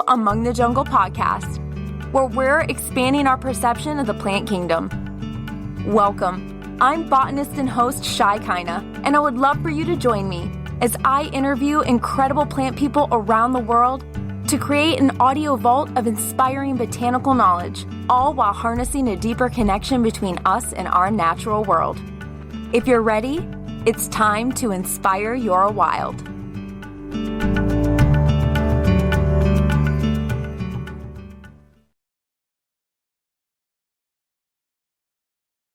Among the Jungle podcast, where we're expanding our perception of the plant kingdom. Welcome. I'm botanist and host Shai Kaina, and I would love for you to join me as I interview incredible plant people around the world to create an audio vault of inspiring botanical knowledge, all while harnessing a deeper connection between us and our natural world. If you're ready, it's time to inspire your wild.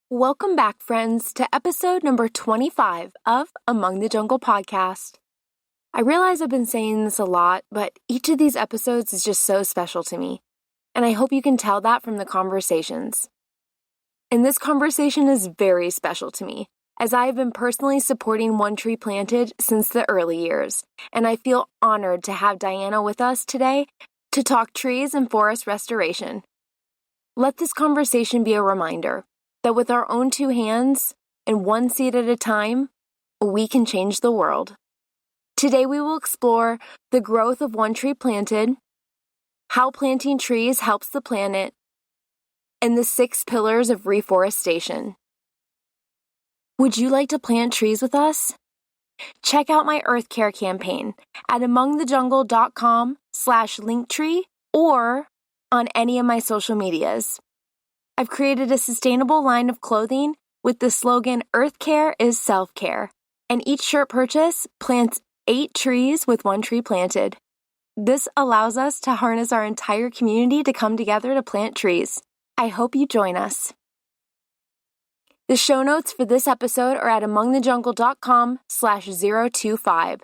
Welcome back, friends, to episode number 25 of Among the Jungle podcast. I realize I've been saying this a lot, but each of these episodes is just so special to me, and I hope you can tell that from the conversations. And this conversation is very special to me, as I have been personally supporting OneTreePlanted since the early years, and I feel honored to have Diana with us today to talk trees and forest restoration. Let this conversation be a reminder that with our own two hands and one seed at a time, we can change the world. Today we will explore the growth of OneTreePlanted, how planting trees helps the planet, and the 6 pillars of reforestation. Would you like to plant trees with us? Check out my Earth Care campaign at amongthejungle.com/linktree or on any of my social medias. I've created a sustainable line of clothing with the slogan, Earth Care is Self-Care, and each shirt purchase plants 8 trees with OneTreePlanted. This allows us to harness our entire community to come together to plant trees. I hope you join us. The show notes for this episode are at amongthejungle.com/025.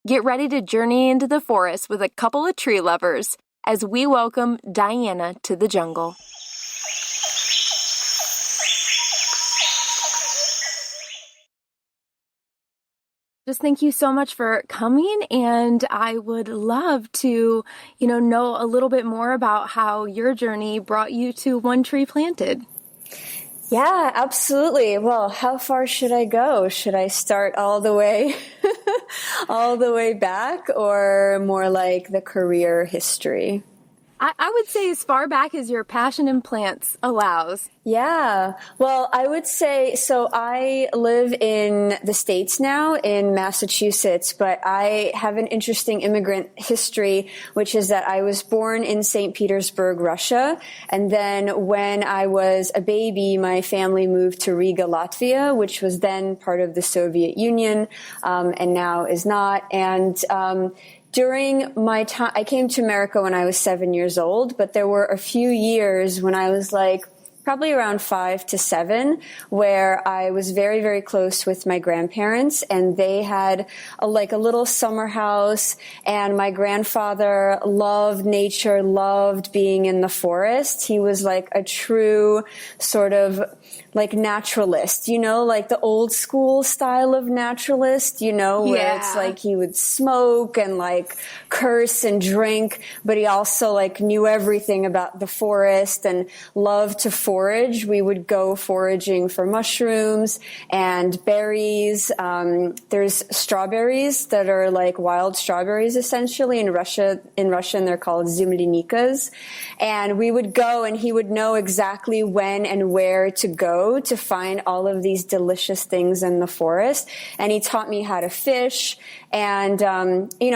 Get ready to journey into the forest with a couple of tree lovers as we welcome Diana to the jungle. Just thank you so much for coming, and I would love to, know a little bit more about how your journey brought you to OneTreePlanted. Yeah, absolutely. Well, how far should I go? Should I start all the way, all the way back, or more like the career history? I would say as far back as your passion in plants allows. Yeah. Well, I would say, so I live in the States now, in Massachusetts, but I have an interesting immigrant history, which is that I was born in St. Petersburg, Russia. And then when I was a baby, my family moved to Riga, Latvia, which was then part of the Soviet Union, and now is not. And, during my time, I came to America when I was 7 years old, but there were a few years when I was probably around 5 to 7, where I was very, very close with my grandparents, and they had a little summer house, and my grandfather loved nature, loved being in the forest. He was like a true sort of naturalist, like the old school style of naturalist, where it's he would smoke and curse and drink, but he also knew everything about the forest and loved to forage. We would go foraging for mushrooms and berries. There's strawberries that are wild strawberries essentially in Russian they're called zemlyanikas. And we would go, and he would know exactly when and where to go to find all of these delicious things in the forest. And he taught me how to fish. And,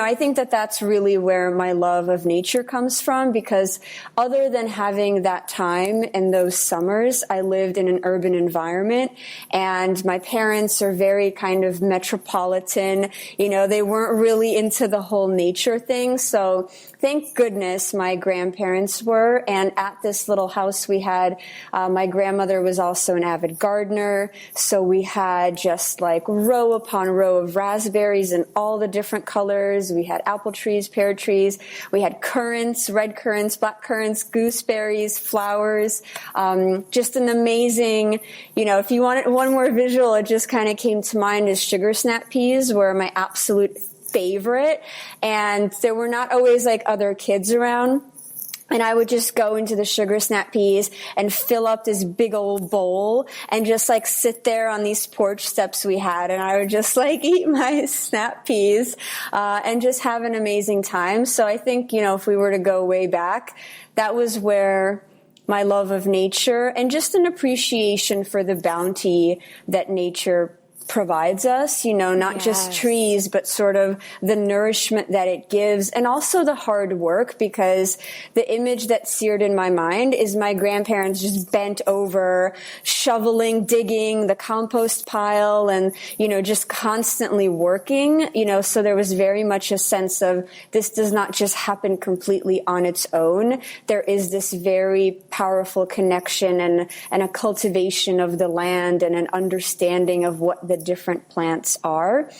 I think that that's really where my love of nature comes from, because other than having that time in those summers, I lived in an urban environment, and my parents are very kind of metropolitan. They weren't really into the whole nature thing. So thank goodness my grandparents were. And at this little house we had, my grandmother was also an avid gardener. So we had just row upon row of raspberries in all the different colors. We had apple trees, pear trees. We had currants, red currants, black currants, gooseberries, flowers. Just an amazing, if you wanted one more visual, it just kind of came to mind is sugar snap peas were my absolute favorite. And there were not always other kids around. And I would just go into the sugar snap peas and fill up this big old bowl and just like sit there on these porch steps we had. And I would just like eat my snap peas, and just have an amazing time. So I think, if we were to go way back, that was where my love of nature and just an appreciation for the bounty that nature provides us, not just trees, but sort of the nourishment that it gives, and also the hard work, because the image that's seared in my mind is my grandparents just bent over, shoveling, digging the compost pile, and, just constantly working, so there was very much a sense of this does not just happen completely on its own. There is this very powerful connection and a cultivation of the land and an understanding of what the different plants are.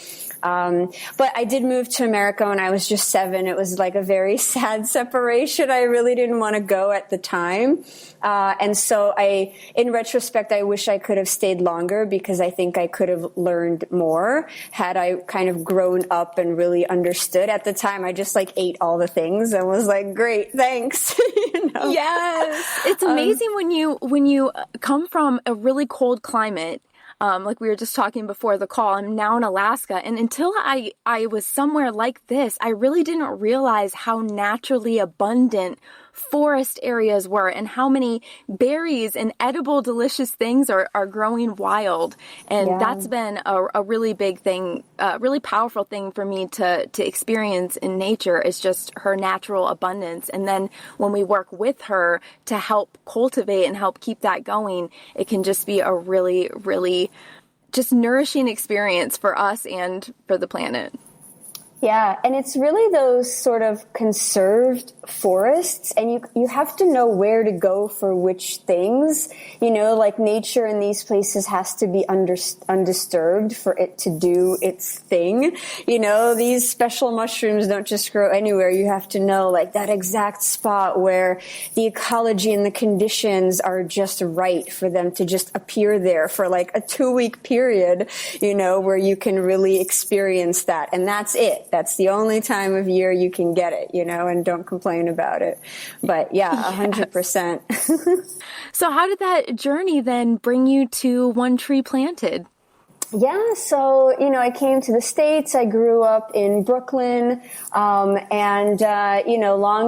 But I did move to America when I was just 7. It was like a very sad separation. I really didn't want to go at the time. And so in retrospect, I wish I could have stayed longer, because I think I could have learned more had I kind of grown up and really understood. At the time, I just like ate all the things and was like, great, thanks. Yes. It's amazing when you come from a really cold climate. Like we were just talking before the call, I'm now in Alaska. And until I was somewhere like this, I really didn't realize how naturally abundant forest areas were and how many berries and edible, delicious things are growing wild. And that's been a really big thing, a really powerful thing for me to experience in nature, is just her natural abundance. And then when we work with her to help cultivate and help keep that going, it can just be a really, really just nourishing experience for us and for the planet. Yeah, and it's really those sort of conserved forests, and you have to know where to go for which things. Like nature in these places has to be undisturbed for it to do its thing. These special mushrooms don't just grow anywhere. You have to know like that exact spot where the ecology and the conditions are just right for them to just appear there for like a 2-week period, where you can really experience that. And that's it. That's the only time of year you can get it, and don't complain about it. But yeah, 100%. So how did that journey then bring you to One Tree Planted? Yeah, so, I came to the States. I grew up in Brooklyn. Long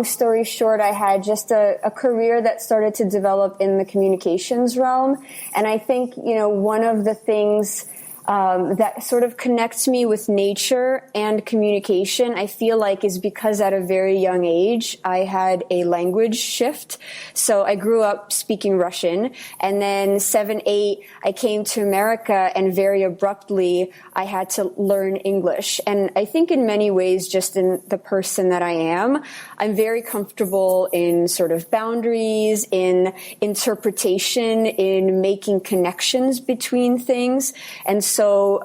story short, I had just a career that started to develop in the communications realm. And I think, one of the things that sort of connects me with nature and communication, I feel like, is because at a very young age, I had a language shift. So I grew up speaking Russian, and then 7, 8, I came to America, and very abruptly, I had to learn English. And I think in many ways, just in the person that I am, I'm very comfortable in sort of boundaries, in interpretation, in making connections between things. And so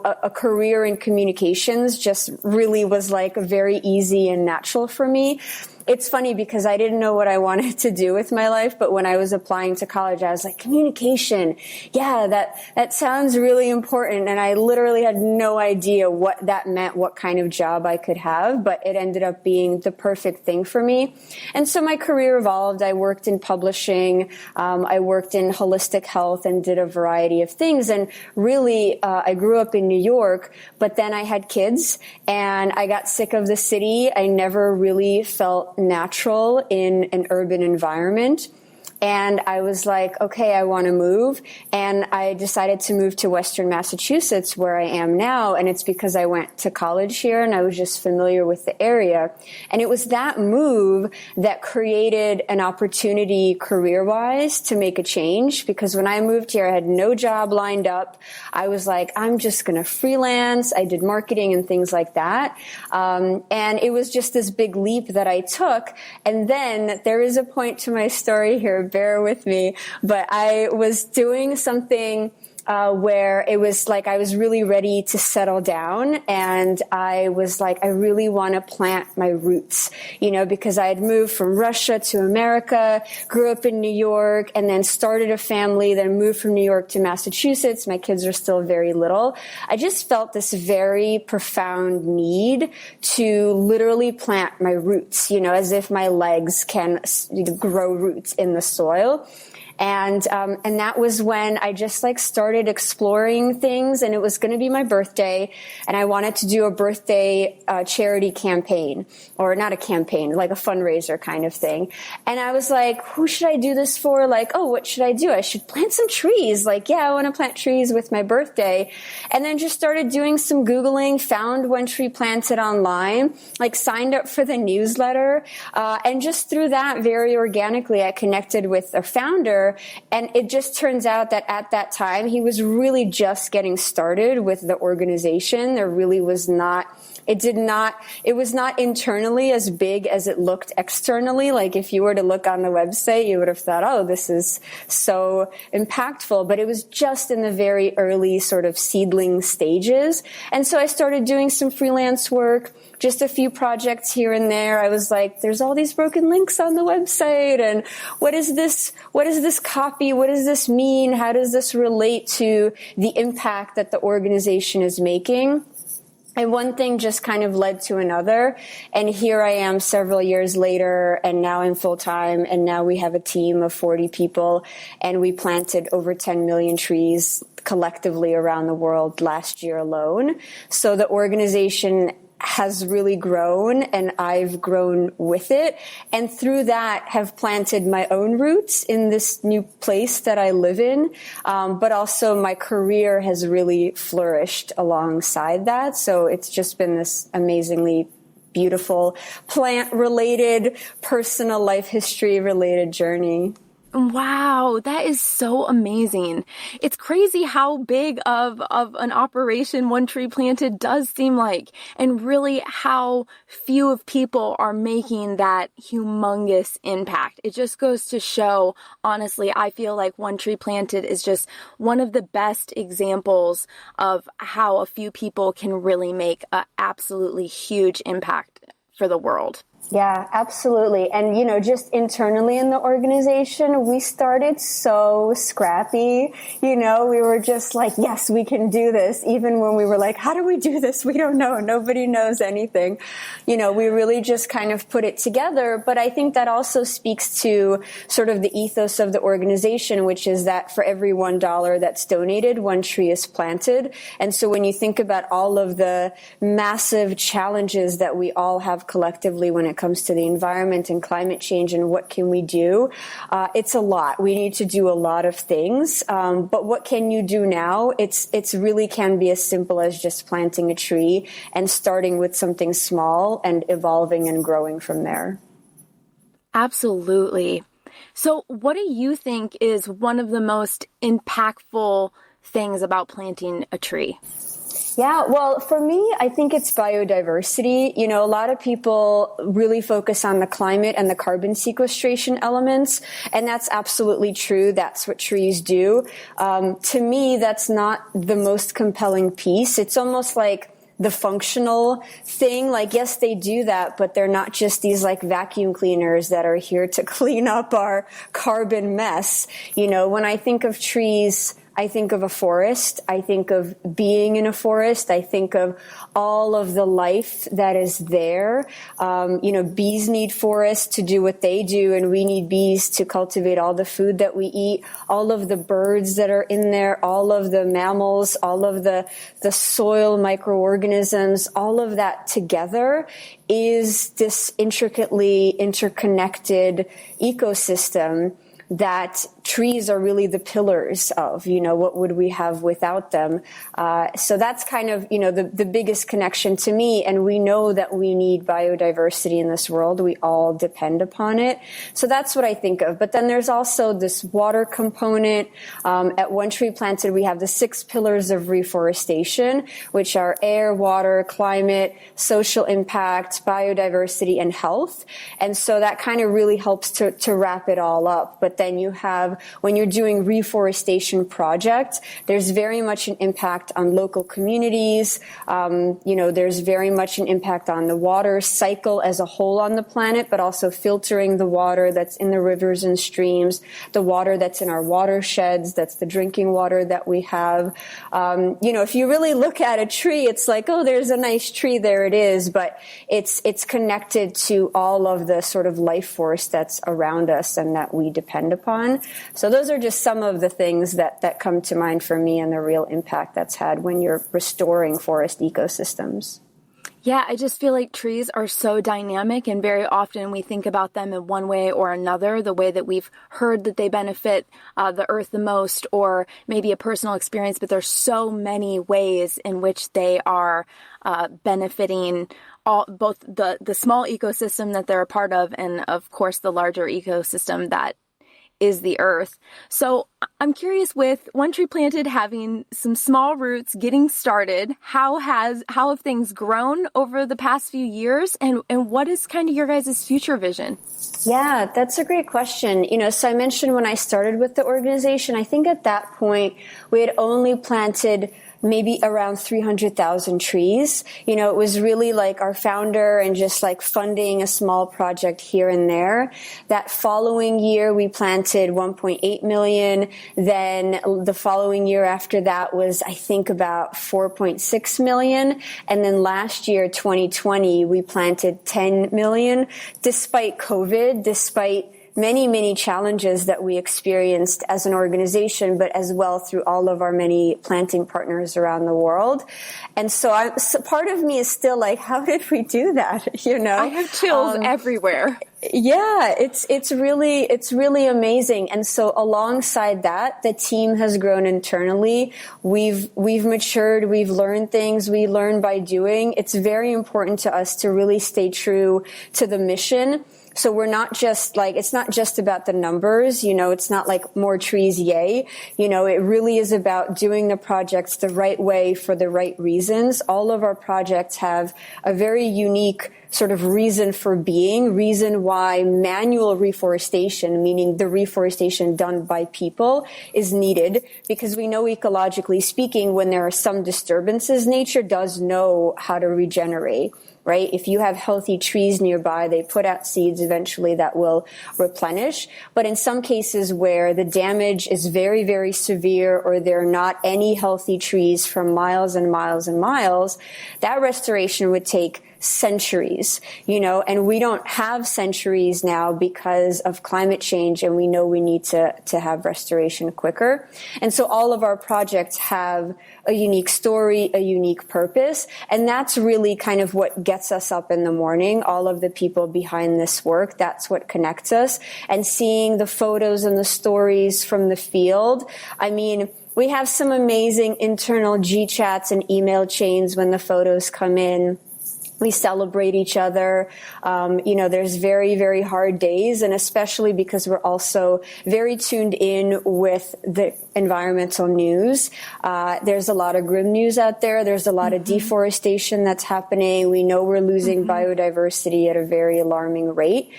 a career in communications just really was like very easy and natural for me. It's funny because I didn't know what I wanted to do with my life, but when I was applying to college, I was like, communication. Yeah, that sounds really important. And I literally had no idea what that meant, what kind of job I could have, but it ended up being the perfect thing for me. And so my career evolved. I worked in publishing. I worked in holistic health and did a variety of things. And really, I grew up in New York, but then I had kids and I got sick of the city. I never really felt natural in an urban environment. And I was like, okay, I want to move. And I decided to move to Western Massachusetts, where I am now. And it's because I went to college here and I was just familiar with the area. And it was that move that created an opportunity career-wise to make a change. Because when I moved here, I had no job lined up. I was like, I'm just going to freelance. I did marketing and things like that. And it was just this big leap that I took. And then there is a point to my story here. Bear with me, but I was doing something where it was like I was really ready to settle down, and I was like, I really want to plant my roots, because I had moved from Russia to America, grew up in New York, and then started a family, then moved from New York to Massachusetts. My kids are still very little. I just felt this very profound need to literally plant my roots, as if my legs can grow roots in the soil. And that was when I just started exploring things, and it was going to be my birthday, and I wanted to do a birthday charity campaign, or not a campaign, like a fundraiser kind of thing. And I was like, who should I do this for? What should I do? I should plant some trees. I want to plant trees with my birthday. And then just started doing some Googling, found OneTreePlanted online, signed up for the newsletter. And just through that, very organically, I connected with their founder. And it just turns out that at that time, he was really just getting started with the organization. There really was not, it was not internally as big as it looked externally. If you were to look on the website, you would have thought, oh, this is so impactful. But it was just in the very early sort of seedling stages. And so I started doing some freelance work, just a few projects here and there. I was like, there's all these broken links on the website. And what is this copy? What does this mean? How does this relate to the impact that the organization is making? And one thing just kind of led to another. And here I am several years later, and now I'm full time. And now we have a team of 40 people, and we planted over 10 million trees collectively around the world last year alone. So the organization has really grown, and I've grown with it. And through that have planted my own roots in this new place that I live in. But also my career has really flourished alongside that. So it's just been this amazingly beautiful plant-related, personal life history-related journey. Wow, that is so amazing. It's crazy how big of an operation OneTreePlanted does seem like, and really how few of people are making that humongous impact. It just goes to show, honestly, I feel like OneTreePlanted is just one of the best examples of how a few people can really make an absolutely huge impact for the world. Yeah, absolutely. And, just internally in the organization, we started so scrappy. We were just like, yes, we can do this. Even when we were like, how do we do this? We don't know. Nobody knows anything. We really just kind of put it together. But I think that also speaks to sort of the ethos of the organization, which is that for every $1 that's donated, one tree is planted. And so when you think about all of the massive challenges that we all have collectively when it comes to the environment and climate change and what can we do, it's a lot. We need to do a lot of things. But what can you do now? It's really can be as simple as just planting a tree and starting with something small and evolving and growing from there. Absolutely. So what do you think is one of the most impactful things about planting a tree? Yeah, well, for me, I think it's biodiversity. A lot of people really focus on the climate and the carbon sequestration elements, and that's absolutely true. That's what trees do. To me, that's not the most compelling piece. It's almost like the functional thing. Yes, they do that, but they're not just these vacuum cleaners that are here to clean up our carbon mess. When I think of trees, I think of a forest. I think of being in a forest. I think of all of the life that is there. Bees need forests to do what they do, and we need bees to cultivate all the food that we eat, all of the birds that are in there, all of the mammals, all of the soil microorganisms, all of that together is this intricately interconnected ecosystem that trees are really the pillars of. What would we have without them? So that's kind of, the biggest connection to me. And we know that we need biodiversity in this world. We all depend upon it. So that's what I think of. But then there's also this water component. At OneTreePlanted, we have the 6 pillars of reforestation, which are air, water, climate, social impact, biodiversity, and health. And so that kind of really helps to wrap it all up. But then you have, when you're doing reforestation projects, there's very much an impact on local communities. There's very much an impact on the water cycle as a whole on the planet, but also filtering the water that's in the rivers and streams, the water that's in our watersheds, that's the drinking water that we have. If you really look at a tree, it's like, oh, there's a nice tree, there it is, but it's connected to all of the sort of life force that's around us and that we depend upon. So those are just some of the things that come to mind for me and the real impact that's had when you're restoring forest ecosystems. Yeah, I just feel like trees are so dynamic, and very often we think about them in one way or another, the way that we've heard that they benefit the earth the most, or maybe a personal experience, but there's so many ways in which they are benefiting both the small ecosystem that they're a part of and, of course, the larger ecosystem that is the earth. So I'm curious, with OneTreePlanted having some small roots, getting started, how have things grown over the past few years, and what is kind of your guys' future vision? Yeah, that's a great question. So I mentioned when I started with the organization, I think at that point we had only planted maybe around 300,000 trees. It was really like our founder and just like funding a small project here and there. That following year, we planted 1.8 million. Then the following year after that was, I think, about 4.6 million. And then last year, 2020, we planted 10 million, despite COVID, despite many, many challenges that we experienced as an organization, but as well through all of our many planting partners around the world. And so part of me is still like, how did we do that? I have chills everywhere. Yeah, it's really amazing. And so alongside that, the team has grown internally. We've matured. We've learned things. We learn by doing. It's very important to us to really stay true to the mission. So we're not just like, it's not just about the numbers, it's not like more trees, yay. It really is about doing the projects the right way for the right reasons. All of our projects have a very unique sort of reason for being, reason why manual reforestation, meaning the reforestation done by people, is needed, because we know ecologically speaking, when there are some disturbances, nature does know how to regenerate. Right? If you have healthy trees nearby, they put out seeds eventually that will replenish. But in some cases where the damage is very, very severe, or there are not any healthy trees for miles and miles and miles, that restoration would take centuries, and we don't have centuries now because of climate change, and we know we need to have restoration quicker. And so all of our projects have a unique story, a unique purpose, and that's really kind of what gets us up in the morning. All of the people behind this work, that's what connects us. And seeing the photos and the stories from the field, we have some amazing internal G-chats and email chains when the photos come in. We celebrate each other. There's very, very hard days, and especially because we're also very tuned in with the environmental news. There's a lot of grim news out there. There's a lot of deforestation that's happening. We know we're losing biodiversity at a very alarming rate.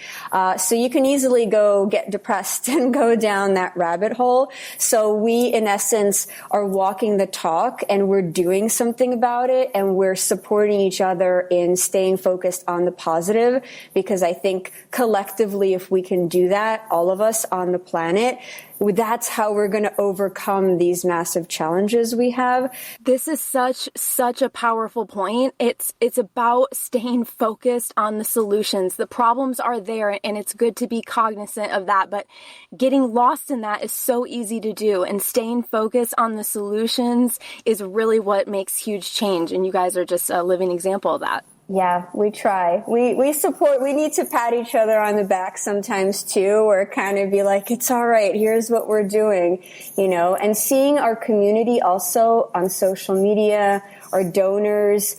So you can easily go get depressed and go down that rabbit hole. So we, in essence, are walking the talk, and we're doing something about it, and we're supporting each other in staying focused on the positive, because I think collectively, if we can do that, all of us on the planet, that's how we're going to overcome these massive challenges we have. This is such a powerful point. It's about staying focused on the solutions. The problems are there, and it's good to be cognizant of that, but getting lost in that is so easy to do, and staying focused on the solutions is really what makes huge change, and you guys are just a living example of that. Yeah, we try. We need to pat each other on the back sometimes too, or kind of be like, it's all right, here's what we're doing, and seeing our community also on social media, our donors,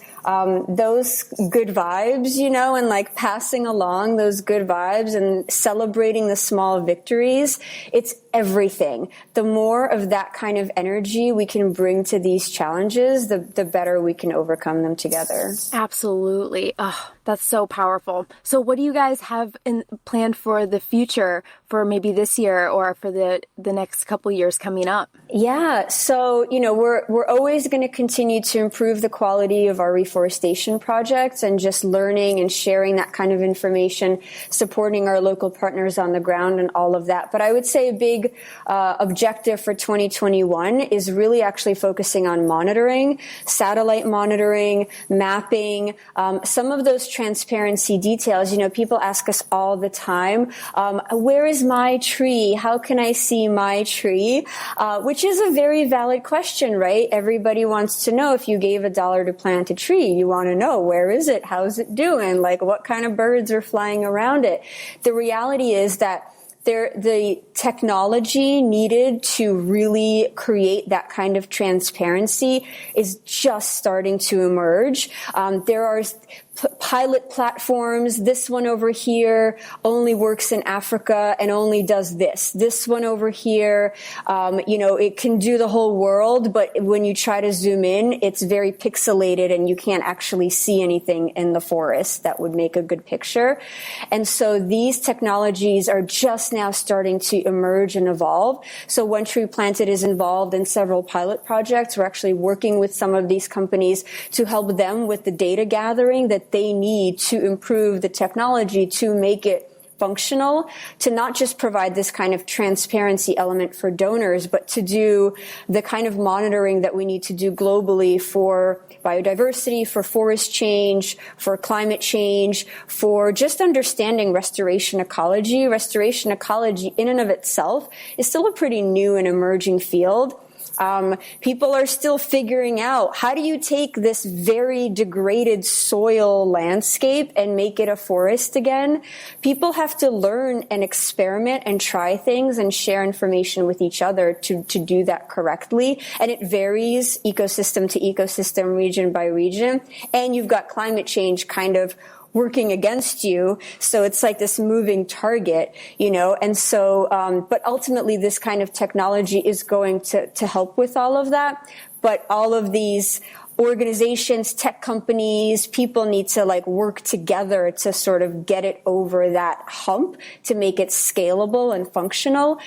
those good vibes, and like passing along those good vibes and celebrating the small victories, it's everything. The more of that kind of energy we can bring to these challenges, the better we can overcome them together. Absolutely. Oh, that's so powerful. So what do you guys have planned for the future, for maybe this year or for the next couple years coming up? Yeah. So, we're always going to continue to improve the quality of our reforestation projects and just learning and sharing that kind of information, supporting our local partners on the ground and all of that. But I would say a big objective for 2021 is really actually focusing on monitoring, satellite monitoring, mapping, some of those transparency details. People ask us all the time, where is my tree? How can I see my tree? Which is a very valid question, right? Everybody wants to know, if you gave $1 to plant a tree, you want to know, where is it? How's it doing? Like, what kind of birds are flying around it? The reality is that the technology needed to really create that kind of transparency is just starting to emerge. There are pilot platforms. This one over here only works in Africa and only does this. This one over here, it can do the whole world, but when you try to zoom in, it's very pixelated and you can't actually see anything in the forest that would make a good picture. And so these technologies are just now starting to emerge and evolve. So OneTreePlanted is involved in several pilot projects. We're actually working with some of these companies to help them with the data gathering that they need to improve the technology to make it functional, to not just provide this kind of transparency element for donors, but to do the kind of monitoring that we need to do globally for biodiversity, for forest change, for climate change, for just understanding restoration ecology. Restoration ecology in and of itself is still a pretty new and emerging field. People are still figuring out, how do you take this very degraded soil landscape and make it a forest again? People have to learn and experiment and try things and share information with each other to do that correctly. And it varies ecosystem to ecosystem, region by region. And you've got climate change kind of working against you. So it's like this moving target, and so, but ultimately this kind of technology is going to help with all of that. But all of these organizations, tech companies, people need to work together to sort of get it over that hump to make it scalable and functional.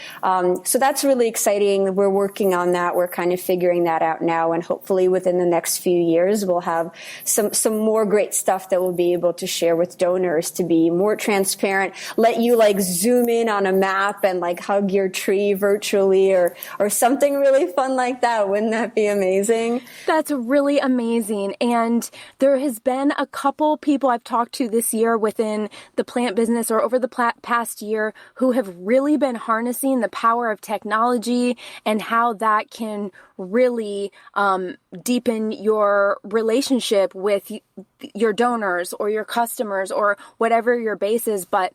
So that's really exciting. We're working on that. We're kind of figuring that out now. And hopefully within the next few years, we'll have some more great stuff that we'll be able to share with donors to be more transparent, let you zoom in on a map and hug your tree virtually or something really fun like that. Wouldn't that be amazing? That's really amazing. And there has been a couple people I've talked to this year within the plant business or over the past year who have really been harnessing the power of technology and how that can really deepen your relationship with your donors or your customers or whatever your base is. But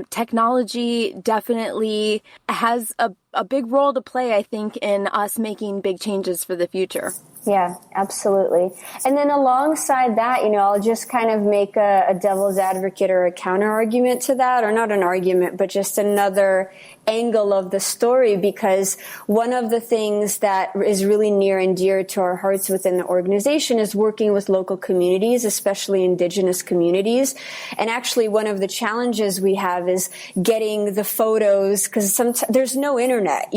technology definitely has a big role to play, I think, in us making big changes for the future. Yeah, absolutely. And then alongside that, I'll just kind of make a devil's advocate or a counter argument to that, or not an argument, but just another angle of the story, because one of the things that is really near and dear to our hearts within the organization is working with local communities, especially indigenous communities. And actually one of the challenges we have is getting the photos, because there's no internet,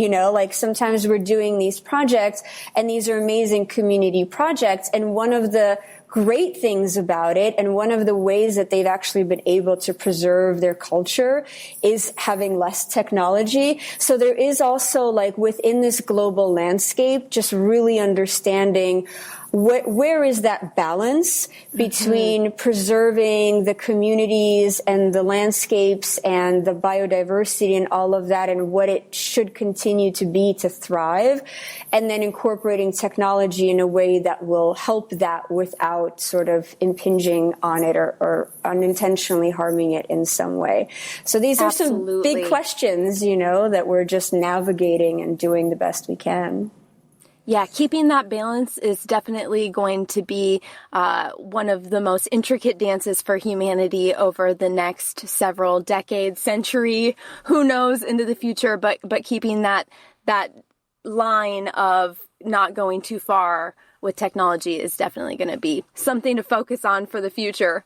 sometimes we're doing these projects and these are amazing community projects. And one of the great things about it, and one of the ways that they've actually been able to preserve their culture, is having less technology. So there is also within this global landscape, just really understanding where is that balance between preserving the communities and the landscapes and the biodiversity and all of that, and what it should continue to be to thrive, and then incorporating technology in a way that will help that without sort of impinging on it or unintentionally harming it in some way. So these are some big questions, that we're just navigating and doing the best we can. Yeah, keeping that balance is definitely going to be one of the most intricate dances for humanity over the next several decades, century, who knows, into the future. But keeping that line of not going too far with technology is definitely going to be something to focus on for the future.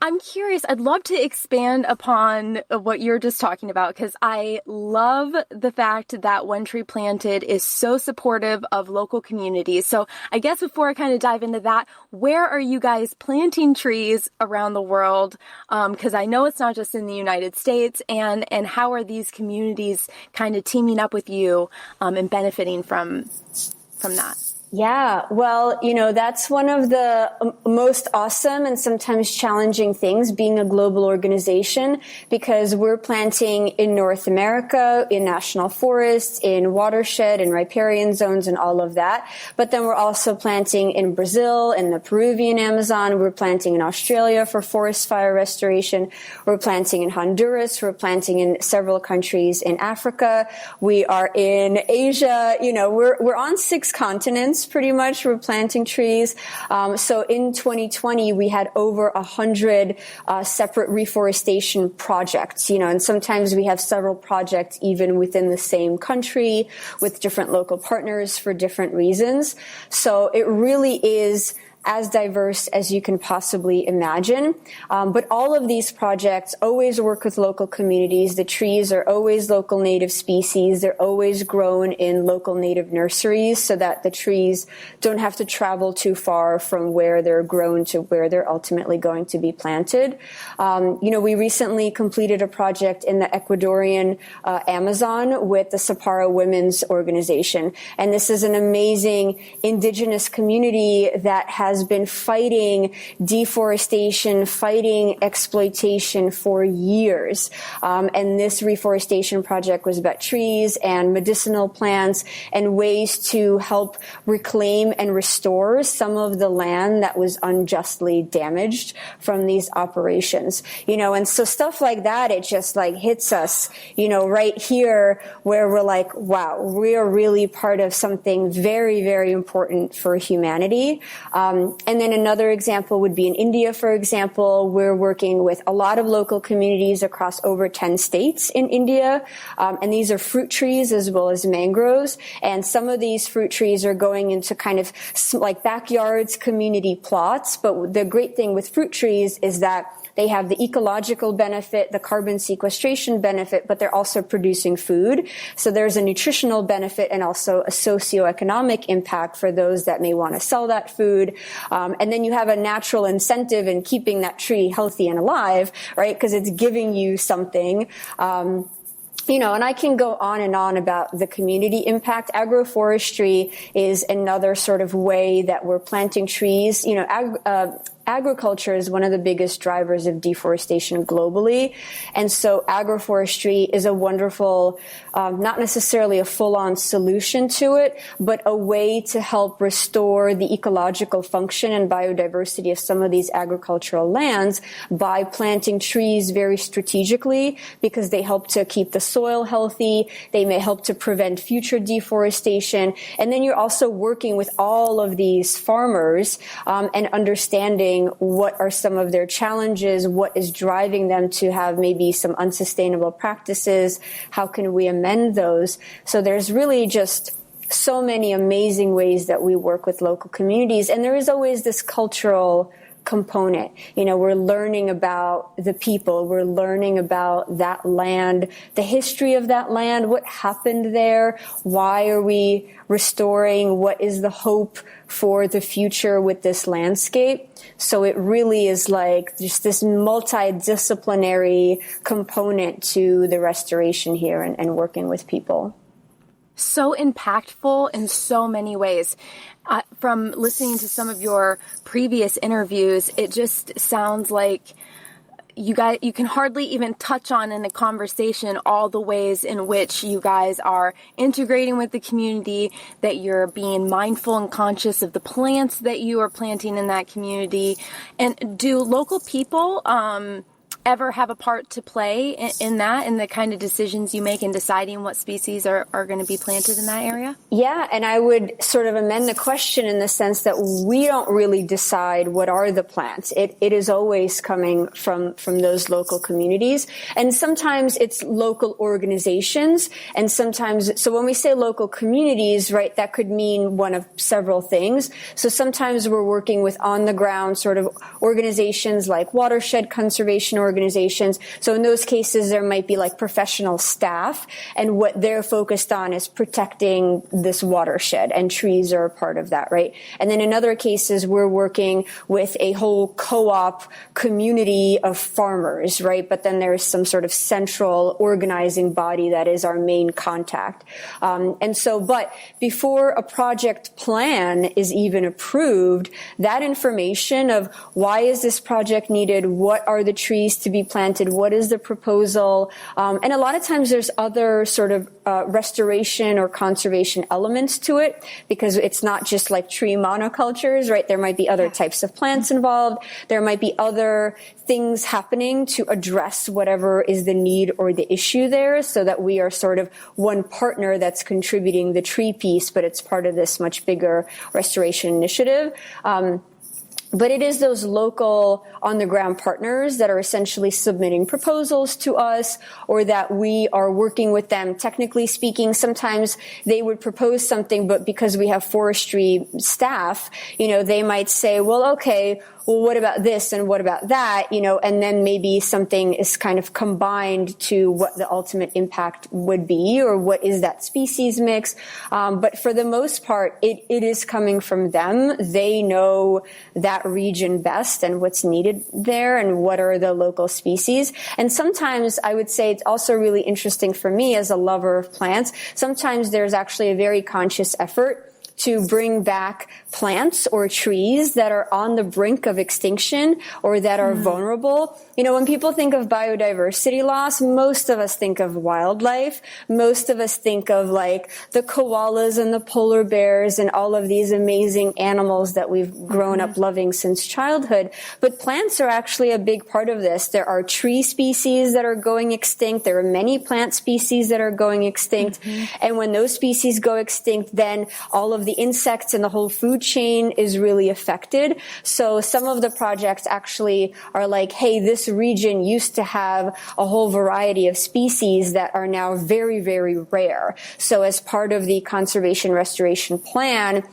I'm curious, I'd love to expand upon what you're just talking about, because I love the fact that OneTreePlanted is so supportive of local communities. So I guess before I kind of dive into that, where are you guys planting trees around the world? Because I know it's not just in the United States, and how are these communities kind of teaming up with you and benefiting from that? Yeah, well, that's one of the most awesome and sometimes challenging things being a global organization, because we're planting in North America, in national forests, in watershed and riparian zones and all of that. But then we're also planting in Brazil, in the Peruvian Amazon. We're planting in Australia for forest fire restoration. We're planting in Honduras. We're planting in several countries in Africa. We are in Asia. We're on 6 continents. Pretty much, we're planting trees. So in 2020, we had over 100 separate reforestation projects, and sometimes we have several projects even within the same country with different local partners for different reasons. So it really is as diverse as you can possibly imagine. But all of these projects always work with local communities. The trees are always local native species. They're always grown in local native nurseries so that the trees don't have to travel too far from where they're grown to where they're ultimately going to be planted. We recently completed a project in the Ecuadorian Amazon with the Sapara Women's Organization. And this is an amazing indigenous community that has been fighting deforestation, fighting exploitation for years. And this reforestation project was about trees and medicinal plants and ways to help reclaim and restore some of the land that was unjustly damaged from these operations. And so stuff like that, it just hits us, right here where we're like, wow, we are really part of something very, very important for humanity. And then another example would be in India, for example. We're working with a lot of local communities across over 10 states in India. And these are fruit trees as well as mangroves. And some of these fruit trees are going into kind of like backyards, community plots. But the great thing with fruit trees is that they have the ecological benefit, the carbon sequestration benefit, but they're also producing food. So there's a nutritional benefit and also a socioeconomic impact for those that may want to sell that food. And then you have a natural incentive in keeping that tree healthy and alive, right? Because it's giving you something. And I can go on and on about the community impact. Agroforestry is another sort of way that we're planting trees. Agriculture is one of the biggest drivers of deforestation globally. And so agroforestry is a wonderful, not necessarily a full-on solution to it, but a way to help restore the ecological function and biodiversity of some of these agricultural lands by planting trees very strategically, because they help to keep the soil healthy. They may help to prevent future deforestation. And then you're also working with all of these farmers and understanding what are some of their challenges, what is driving them to have maybe some unsustainable practices, how can we amend those? So there's really just so many amazing ways that we work with local communities. And there is always this cultural component. We're learning about the people, we're learning about that land, the history of that land, what happened there, why are we restoring, what is the hope for the future with this landscape. So it really is like just this multidisciplinary component to the restoration here and working with people. So impactful in so many ways. From listening to some of your previous interviews, it just sounds like you can hardly even touch on in a conversation all the ways in which you guys are integrating with the community, that you're being mindful and conscious of the plants that you are planting in that community. And do local people ever have a part to play in that, in the kind of decisions you make in deciding what species are going to be planted in that area? Yeah, and I would sort of amend the question in the sense that we don't really decide what are the plants. It is always coming from those local communities. And sometimes it's local organizations, and sometimes, so when we say local communities, right, that could mean one of several things. So sometimes we're working with on the ground sort of organizations like watershed conservation organizations. So in those cases, there might be like professional staff, and what they're focused on is protecting this watershed, and trees are a part of that, right? And then in other cases, we're working with a whole co-op community of farmers, right? But then there's some sort of central organizing body that is our main contact. But before a project plan is even approved, that information of why is this project needed, what are the trees to be planted, what is the proposal, and a lot of times there's other sort of restoration or conservation elements to it, because it's not just like tree monocultures, right? There might be other types of plants involved. There might be other things happening to address whatever is the need or the issue there, so that we are sort of one partner that's contributing the tree piece, but it's part of this much bigger restoration initiative. But it is those local on-the-ground partners that are essentially submitting proposals to us, or that we are working with them. Technically speaking, sometimes they would propose something, but because we have forestry staff, they might say, well, okay, well, what about this and what about that, and then maybe something is kind of combined to what the ultimate impact would be, or what is that species mix. But for the most part, it is coming from them. They know that region best and what's needed there and what are the local species. And sometimes I would say it's also really interesting for me as a lover of plants. Sometimes there's actually a very conscious effort to bring back plants or trees that are on the brink of extinction or that are vulnerable. When people think of biodiversity loss, most of us think of wildlife. Most of us think of like the koalas and the polar bears and all of these amazing animals that we've grown up loving since childhood. But plants are actually a big part of this. There are tree species that are going extinct. There are many plant species that are going extinct. And when those species go extinct, then all of the insects and the whole food chain is really affected. So some of the projects actually are like, hey, this region used to have a whole variety of species that are now very, very rare. So as part of the conservation restoration plan,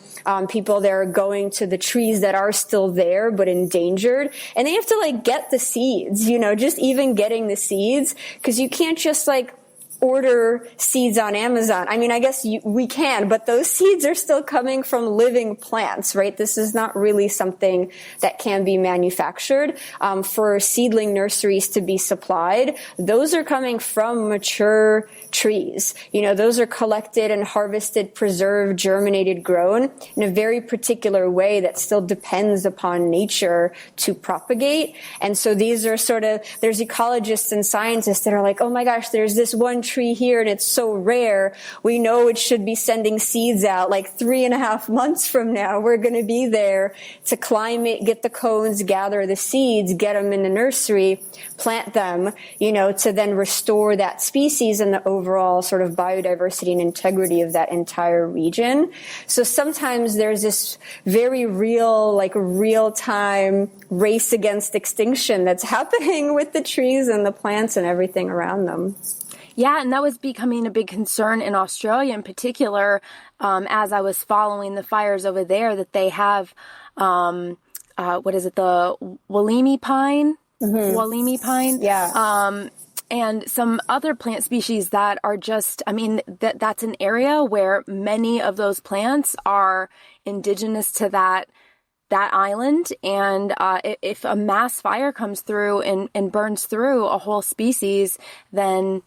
people there are going to the trees that are still there but endangered, and they have to like get the seeds, just even getting the seeds, because you can't just like order seeds on Amazon. I mean, I guess we can, but those seeds are still coming from living plants, right? This is not really something that can be manufactured. For seedling nurseries to be supplied, those are coming from mature trees. Those are collected and harvested, preserved, germinated, grown in a very particular way that still depends upon nature to propagate. And so these are there's ecologists and scientists that are like, oh my gosh, there's this one tree here and it's so rare. We know it should be sending seeds out like 3.5 months from now. We're going to be there to climb it, get the cones, gather the seeds, get them in the nursery, plant them, to then restore that species and the overall sort of biodiversity and integrity of that entire region. So sometimes there's this very real-time race against extinction that's happening with the trees and the plants and everything around them. Yeah, and that was becoming a big concern in Australia in particular, as I was following the fires over there, that they have, the Walimi pine? Walimi pine? Yeah. And some other plant species that are just, that's an area where many of those plants are indigenous to that island. And if a mass fire comes through and burns through a whole species, then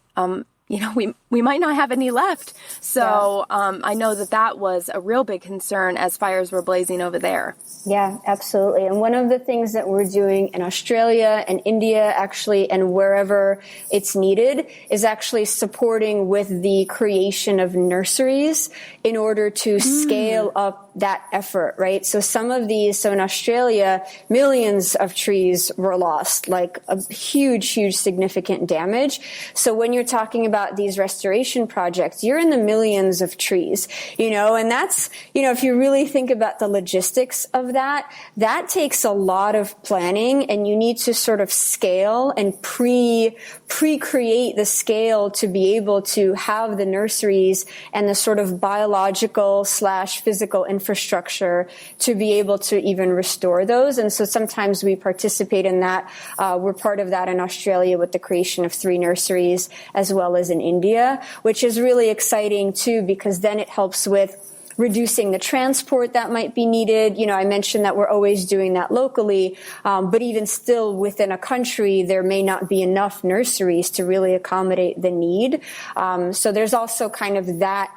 we might not have any left. So I know that was a real big concern as fires were blazing over there. Yeah, absolutely. And one of the things that we're doing in Australia and India, actually, and wherever it's needed, is actually supporting with the creation of nurseries in order to scale up that effort, right? So some of these, so in Australia, millions of trees were lost, like a huge, huge significant damage. So when you're talking about these restoration projects, you're in the millions of trees, and that's, if you really think about the logistics of that, that takes a lot of planning, and you need to sort of scale and pre-create the scale to be able to have the nurseries and the sort of biological / physical infrastructure to be able to even restore those. And so sometimes we participate in that. We're part of that in Australia with the creation of 3 nurseries, as well as in India, which is really exciting too, because then it helps with reducing the transport that might be needed. I mentioned that we're always doing that locally, but even still within a country, there may not be enough nurseries to really accommodate the need. So there's also kind of that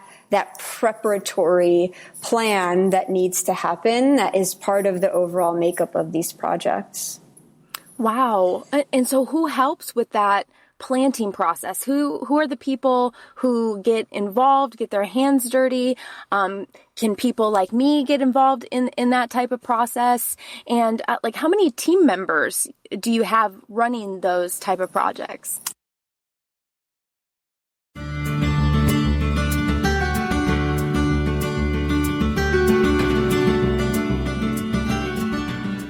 preparatory plan that needs to happen that is part of the overall makeup of these projects. Wow. And so who helps with that planting process? Who are the people who get involved, get their hands dirty? Can people like me get involved in that type of process? And how many team members do you have running those type of projects?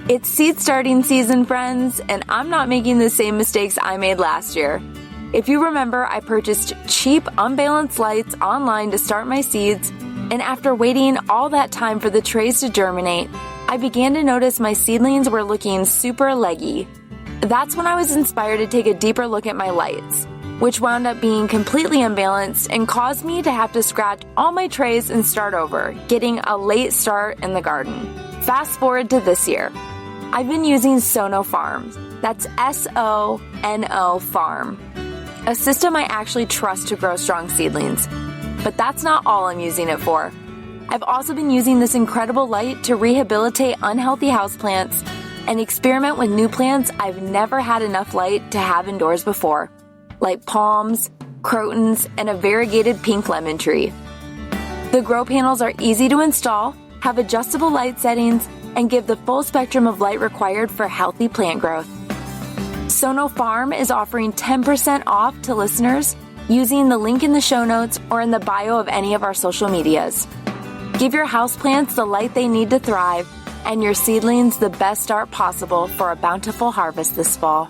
It's seed starting season, friends, and I'm not making the same mistakes I made last year. If you remember, I purchased cheap, unbalanced lights online to start my seeds, and after waiting all that time for the trays to germinate, I began to notice my seedlings were looking super leggy. That's when I was inspired to take a deeper look at my lights, which wound up being completely unbalanced and caused me to have to scratch all my trays and start over, getting a late start in the garden. Fast forward to this year. I've been using Sono Farms. That's SONO Farm, a system I actually trust to grow strong seedlings. But that's not all I'm using it for. I've also been using this incredible light to rehabilitate unhealthy houseplants and experiment with new plants I've never had enough light to have indoors before, like palms, crotons, and a variegated pink lemon tree. The grow panels are easy to install, have adjustable light settings, and give the full spectrum of light required for healthy plant growth. Sono Farm is offering 10% off to listeners using the link in the show notes or in the bio of any of our social medias. Give your houseplants the light they need to thrive and your seedlings the best start possible for a bountiful harvest this fall.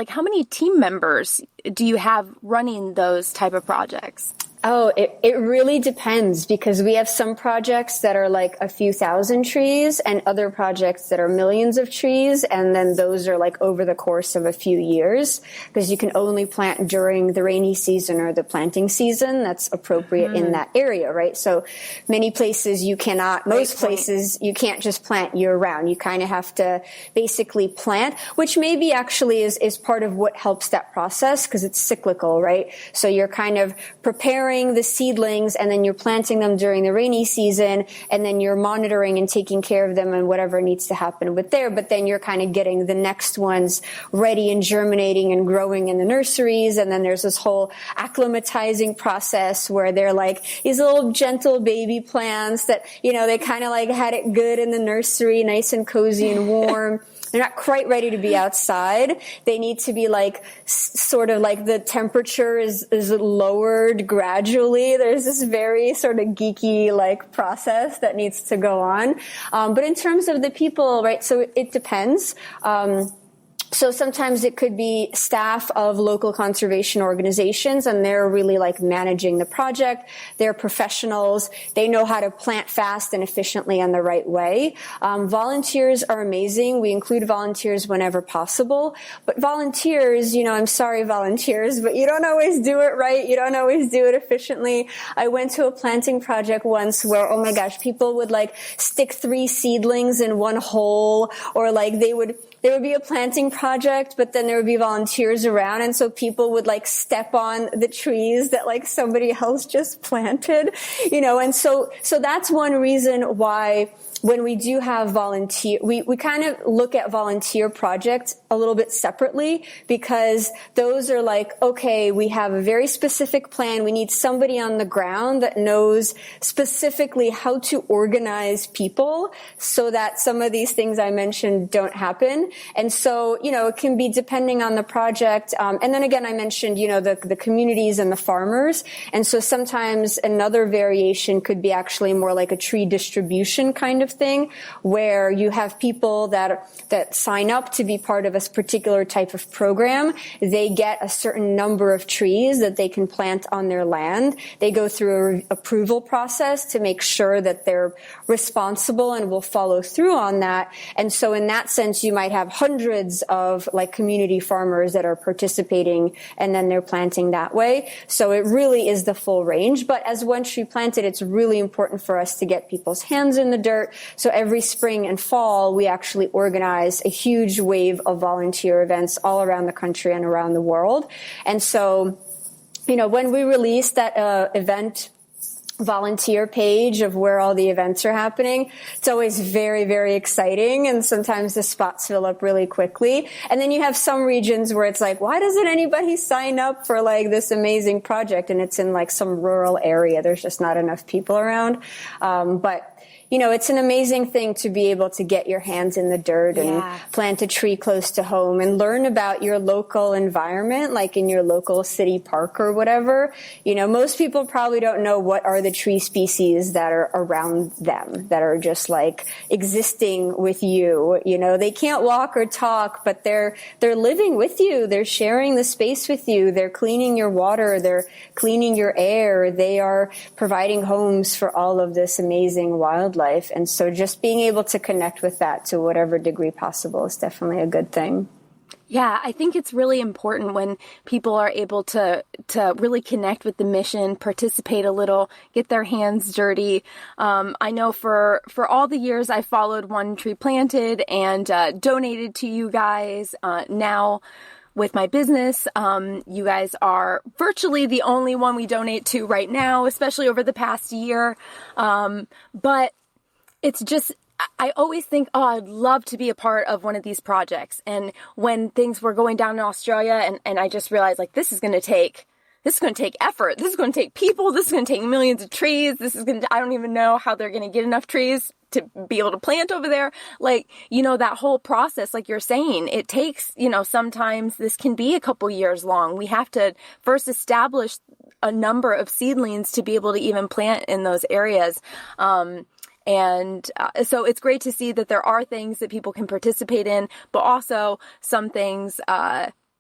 How many team members do you have running those type of projects? Oh, it really depends, because we have some projects that are like a few thousand trees and other projects that are millions of trees. And then those are like over the course of a few years, because you can only plant during the rainy season or the planting season that's appropriate in that area, right? So many places you cannot, most places you can't just plant year round. You kind of have to basically plant, which maybe actually is part of what helps that process, because it's cyclical, right? So you're kind of preparing the seedlings, and then you're planting them during the rainy season, and then you're monitoring and taking care of them and whatever needs to happen with there. But then you're kind of getting the next ones ready and germinating and growing in the nurseries. And then there's this whole acclimatizing process where they're like these little gentle baby plants that, they kind of like had it good in the nursery, nice and cozy and warm. They're not quite ready to be outside. They need to be like, sort of like the temperature is lowered gradually. There's this very sort of geeky like process that needs to go on. But in terms of the people, right, so it depends. So sometimes it could be staff of local conservation organizations, and they're really like managing the project. They're professionals. They know how to plant fast and efficiently and the right way. Volunteers are amazing. We include volunteers whenever possible. But volunteers, I'm sorry, volunteers, but you don't always do it right. You don't always do it efficiently. I went to a planting project once where, oh my gosh, people would like stick 3 seedlings in one hole, or like there would be a planting project, but then there would be volunteers around. And so people would like step on the trees that like somebody else just planted, and so that's one reason why when we do have we kind of look at volunteer projects a little bit separately, because those are like, okay, we have a very specific plan. We need somebody on the ground that knows specifically how to organize people so that some of these things I mentioned don't happen. And so, it can be depending on the project. And then again, I mentioned, the communities and the farmers. And so sometimes another variation could be actually more like a tree distribution kind of thing, where you have people that sign up to be part of a particular type of program. They get a certain number of trees that they can plant on their land. They go through an approval process to make sure that they're responsible and will follow through on that. And so in that sense, you might have hundreds of like community farmers that are participating, and then they're planting that way. So it really is the full range. But as OneTreePlanted, it's really important for us to get people's hands in the dirt. So every spring and fall, we actually organize a huge wave of volunteer events all around the country and around the world. And so, when we release that event volunteer page of where all the events are happening, it's always very, very exciting. And sometimes the spots fill up really quickly. And then you have some regions where it's like, why doesn't anybody sign up for like this amazing project? And it's in like some rural area. There's just not enough people around. But it's an amazing thing to be able to get your hands in the dirt and plant a tree close to home and learn about your local environment, like in your local city park or whatever. Most people probably don't know what are the tree species that are around them, that are just like existing with you. They can't walk or talk, but they're living with you. They're sharing the space with you. They're cleaning your water. They're cleaning your air. They are providing homes for all of this amazing wildlife. And so just being able to connect with that to whatever degree possible is definitely a good thing. Yeah, I think it's really important when people are able to really connect with the mission, participate a little, get their hands dirty. I know for all the years I followed OneTreePlanted and donated to you guys. Now with my business, you guys are virtually the only one we donate to right now, especially over the past year. But it's just, I always think, I'd love to be a part of one of these projects. And when things were going down in Australia, and I just realized, like, this is going to take effort. This is going to take people. This is going to take millions of trees. I don't even know how they're going to get enough trees to be able to plant over there. Like, that whole process, like you're saying, it takes, sometimes this can be a couple years long. We have to first establish a number of seedlings to be able to even plant in those areas. So it's great to see that there are things that people can participate in, but also some things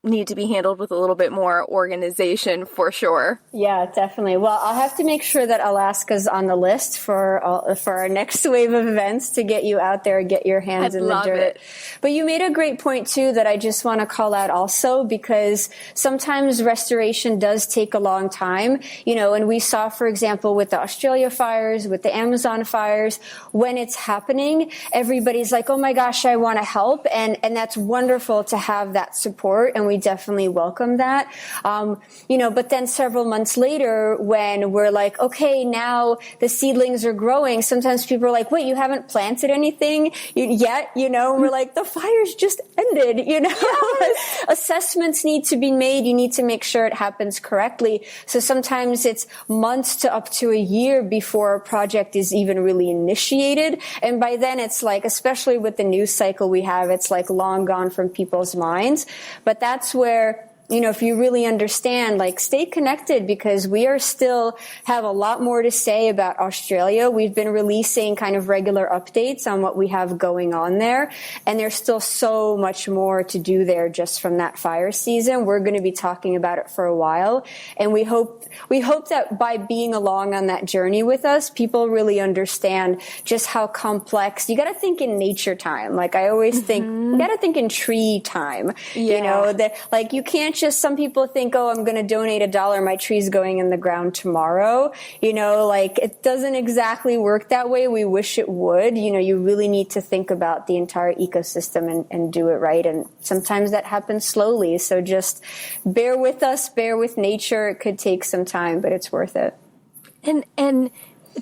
need to be handled with a little bit more organization for sure. Yeah, definitely. Well, I'll have to make sure that Alaska's on the list for our next wave of events to get you out there and get your hands in the dirt. But you made a great point too that I just want to call out also, because sometimes restoration does take a long time, and we saw, for example, with the Australia fires, with the Amazon fires, when it's happening, everybody's like, oh my gosh, I want to help. And that's wonderful to have that support. And we definitely welcome that. But then several months later, when we're like, okay, now the seedlings are growing, sometimes people are like, wait, you haven't planted anything yet, and we're like, the fires just ended, Yes. Assessments need to be made. You need to make sure it happens correctly. So sometimes it's months to up to a year before a project is even really initiated. And by then it's like, especially with the news cycle we have, it's like long gone from people's minds. But that's where, if you really understand, like, stay connected, because we are still have a lot more to say about Australia. We've been releasing kind of regular updates on what we have going on there. And there's still so much more to do there just from that fire season. We're going to be talking about it for a while. And we hope that by being along on that journey with us, people really understand just how complex. You got to think in nature time. Like I always think, you got to think in tree time. Yeah. That like you can't just, some people think, oh, I'm going to donate $1, my tree's going in the ground tomorrow. Like it doesn't exactly work that way. We wish it would. You really need to think about the entire ecosystem and do it right. And sometimes that happens slowly. So just bear with us, bear with nature. It could take some time, but it's worth it. And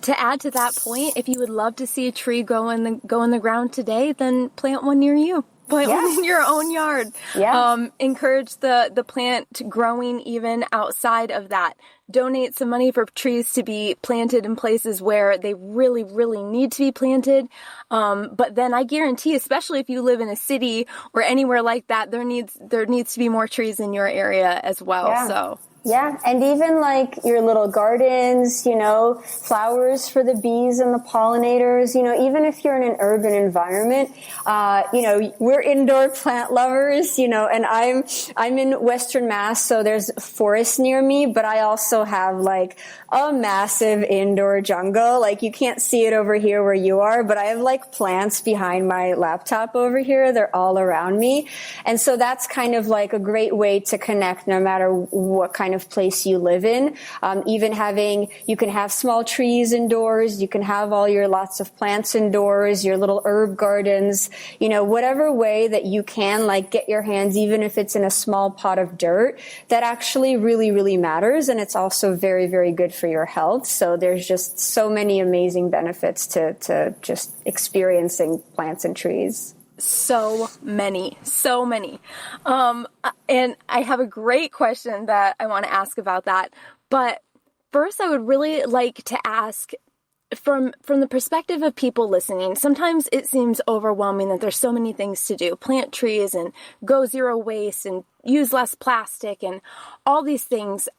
To add to that point, if you would love to see a tree go in the ground today, then plant one near you. Plant one in your own yard. Yeah. Encourage the plant growing even outside of that. Donate some money for trees to be planted in places where they really, really need to be planted. But then I guarantee, especially if you live in a city or anywhere like that, there needs to be more trees in your area as well. Yeah. So. Yeah, and even like your little gardens, flowers for the bees and the pollinators, even if you're in an urban environment, we're indoor plant lovers, and I'm in Western Mass, so there's forest near me, but I also have like a massive indoor jungle. Like you can't see it over here where you are, but I have like plants behind my laptop over here. They're all around me. And so that's kind of like a great way to connect no matter what kind of place you live in. You can have small trees indoors. You can have all your lots of plants indoors, your little herb gardens, whatever way that you can like get your hands, even if it's in a small pot of dirt, that actually really, really matters. And it's also very, very good for your health. So there's just so many amazing benefits to just experiencing plants and trees. So many. And I have a great question that I want to ask about that. But first, I would really like to ask from the perspective of people listening, sometimes it seems overwhelming that there's so many things to do. Plant trees and go zero waste and use less plastic and all these things.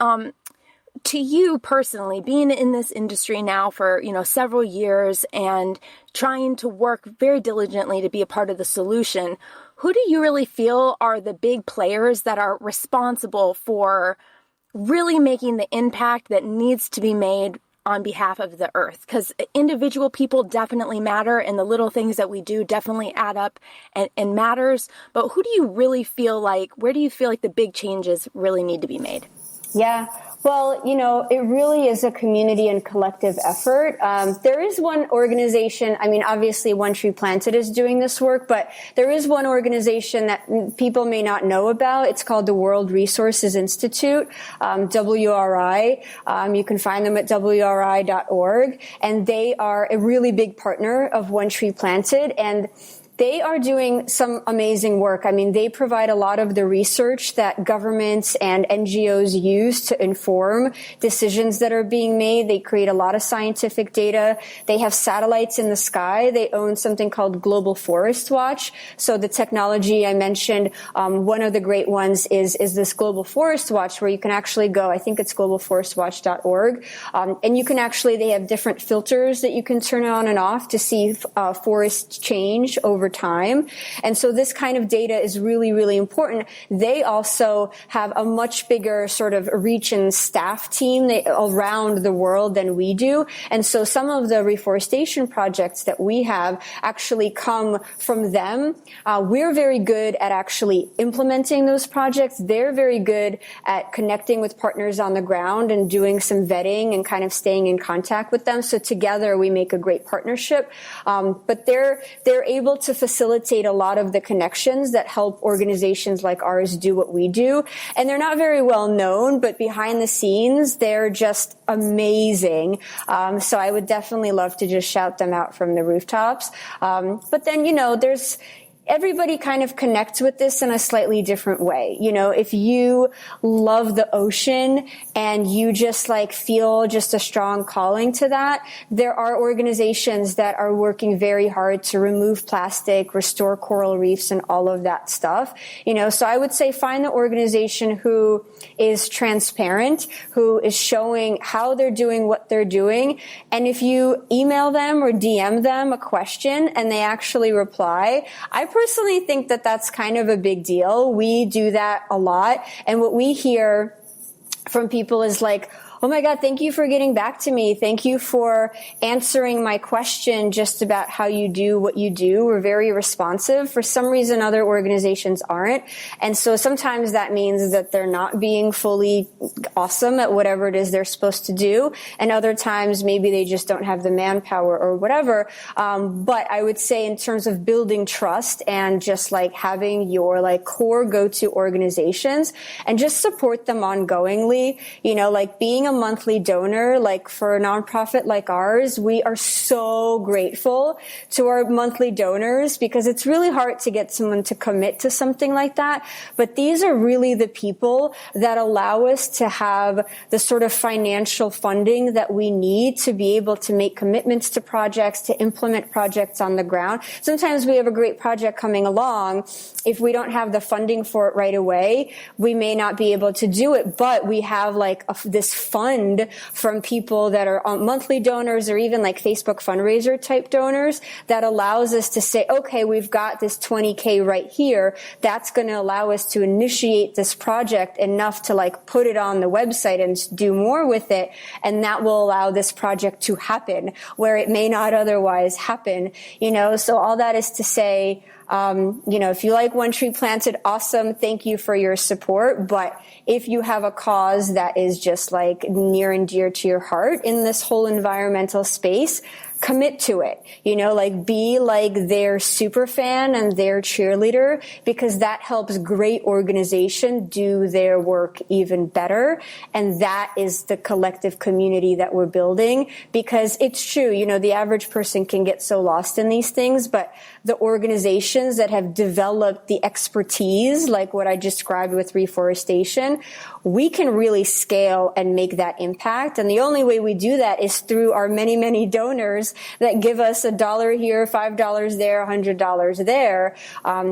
To you personally, being in this industry now for, several years and trying to work very diligently to be a part of the solution, who do you really feel are the big players that are responsible for really making the impact that needs to be made on behalf of the earth? Because individual people definitely matter, and the little things that we do definitely add up and matters. But who do you really feel like, where do you feel like the big changes really need to be made? Yeah. Well, it really is a community and collective effort. There is one organization, obviously OneTreePlanted is doing this work, but there is one organization that people may not know about. It's called the World Resources Institute, WRI. You can find them at wri.org, and they are a really big partner of OneTreePlanted, and they are doing some amazing work. They provide a lot of the research that governments and NGOs use to inform decisions that are being made. They create a lot of scientific data. They have satellites in the sky. They own something called Global Forest Watch. So the technology I mentioned, one of the great ones is this Global Forest Watch, where you can actually go, I think it's globalforestwatch.org, and you can actually, they have different filters that you can turn on and off to see forest change over time. And so this kind of data is really, really important. They also have a much bigger sort of reach and staff team around the world than we do. And so some of the reforestation projects that we have actually come from them. We're very good at actually implementing those projects. They're very good at connecting with partners on the ground and doing some vetting and kind of staying in contact with them. So together we make a great partnership. But they're able to facilitate a lot of the connections that help organizations like ours do what we do. And they're not very well known, but behind the scenes, they're just amazing. So I would definitely love to just shout them out from the rooftops. But then, everybody kind of connects with this in a slightly different way. If you love the ocean and you just feel just a strong calling to that, there are organizations that are working very hard to remove plastic, restore coral reefs, and all of that stuff. So I would say find the organization who is transparent, who is showing how they're doing what they're doing. And if you email them or DM them a question and they actually reply, I personally think that that's kind of a big deal. We do that a lot. And what we hear from people is oh my God, thank you for getting back to me. Thank you for answering my question just about how you do what you do. We're very responsive. For some reason, other organizations aren't. And so sometimes that means that they're not being fully awesome at whatever it is they're supposed to do. And other times, maybe they just don't have the manpower or whatever. But I would say in terms of building trust and just having your core go-to organizations and just support them ongoingly, being a monthly donor, like for a nonprofit like ours, we are so grateful to our monthly donors because it's really hard to get someone to commit to something like that. But these are really the people that allow us to have the sort of financial funding that we need to be able to make commitments to projects, to implement projects on the ground. Sometimes we have a great project coming along. If we don't have the funding for it right away, we may not be able to do it, but we have like this fund from people that are monthly donors or even like Facebook fundraiser type donors that allows us to say, okay, we've got this 20K right here. That's going to allow us to initiate this project enough to like put it on the website and do more with it. And that will allow this project to happen where it may not otherwise happen, you know? So all that is to say, you know, if you like One Tree Planted, awesome. Thank you for your support. But if you have a cause that is just like near and dear to your heart in this whole environmental space, commit to it, you know, like be like their super fan and their cheerleader, because that helps great organization do their work even better. And that is the collective community that we're building, because it's true, you know, the average person can get so lost in these things, but the organizations that have developed the expertise, like what I described with reforestation, we can really scale and make that impact. And the only way we do that is through our many, many donors that give us $1 here, $5 there, $100 there.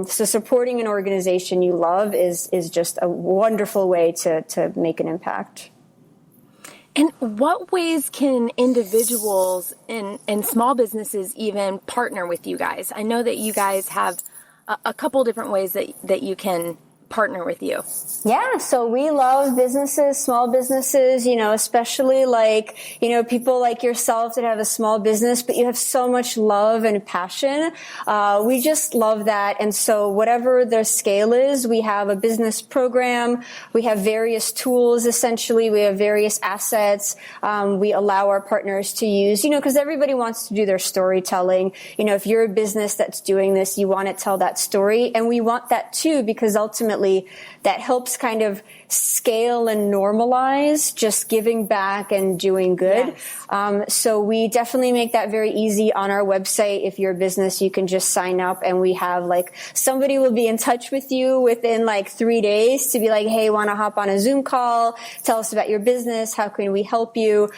So supporting an organization you love is just a wonderful way to make an impact. And what ways can individuals and small businesses even partner with you guys? I know that you guys have a couple different ways that you can partner with you. Yeah, so we love businesses, small businesses, you know, especially like, you know, people like yourself that have a small business, but you have so much love and passion. We just love that. And so whatever their scale is, we have a business program. We have various tools, essentially. We have various assets. We allow our partners to use, you know, because everybody wants to do their storytelling. You know, if you're a business that's doing this, you want to tell that story. And we want that too, because ultimately that helps kind of scale and normalize just giving back and doing good. Yes. So we definitely make that very easy on our website. If you're a business, you can just sign up and we have like somebody will be in touch with you within like 3 days to be like, hey, want to hop on a Zoom call? Tell us about your business. How can we help you?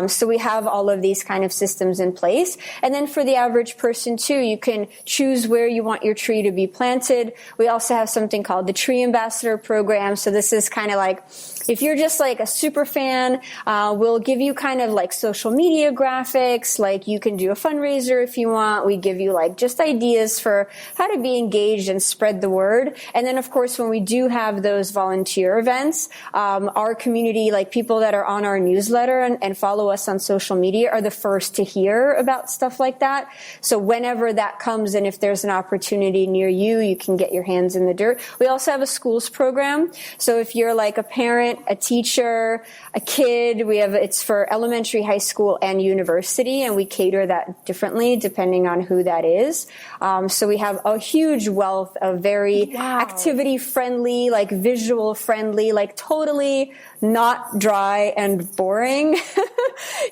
So we have all of these kind of systems in place. And then for the average person too, you can choose where you want your tree to be planted. We also have something called the Tree Ambassador Program. So this is kind of like, if you're just like a super fan, we'll give you kind of like social media graphics, like you can do a fundraiser if you want. We give you like just ideas for how to be engaged and spread the word. And then of course, when we do have those volunteer events, our community, like people that are on our newsletter and follow us on social media are the first to hear about stuff like that. So whenever that comes and if there's an opportunity near you, you can get your hands in the dirt. We also have a schools program. So if you're like a parent, a teacher, a kid, it's for elementary, high school, and university, and we cater that differently depending on who that is. So we have a huge wealth of very activity friendly, like visual friendly, like totally not dry and boring.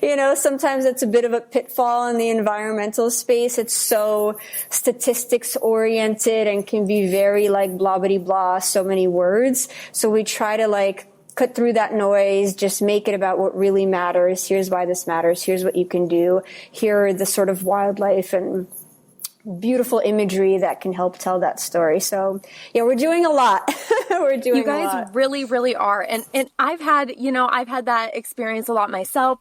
You know, sometimes it's a bit of a pitfall in the environmental space. It's so statistics oriented and can be very like blah, blah, blah, so many words. So we try to like cut through that noise, just make it about what really matters. Here's why this matters. Here's what you can do. Here are the sort of wildlife and beautiful imagery that can help tell that story. So yeah, we're doing a lot. We're doing a lot. You guys really, really are. And I've had that experience a lot myself.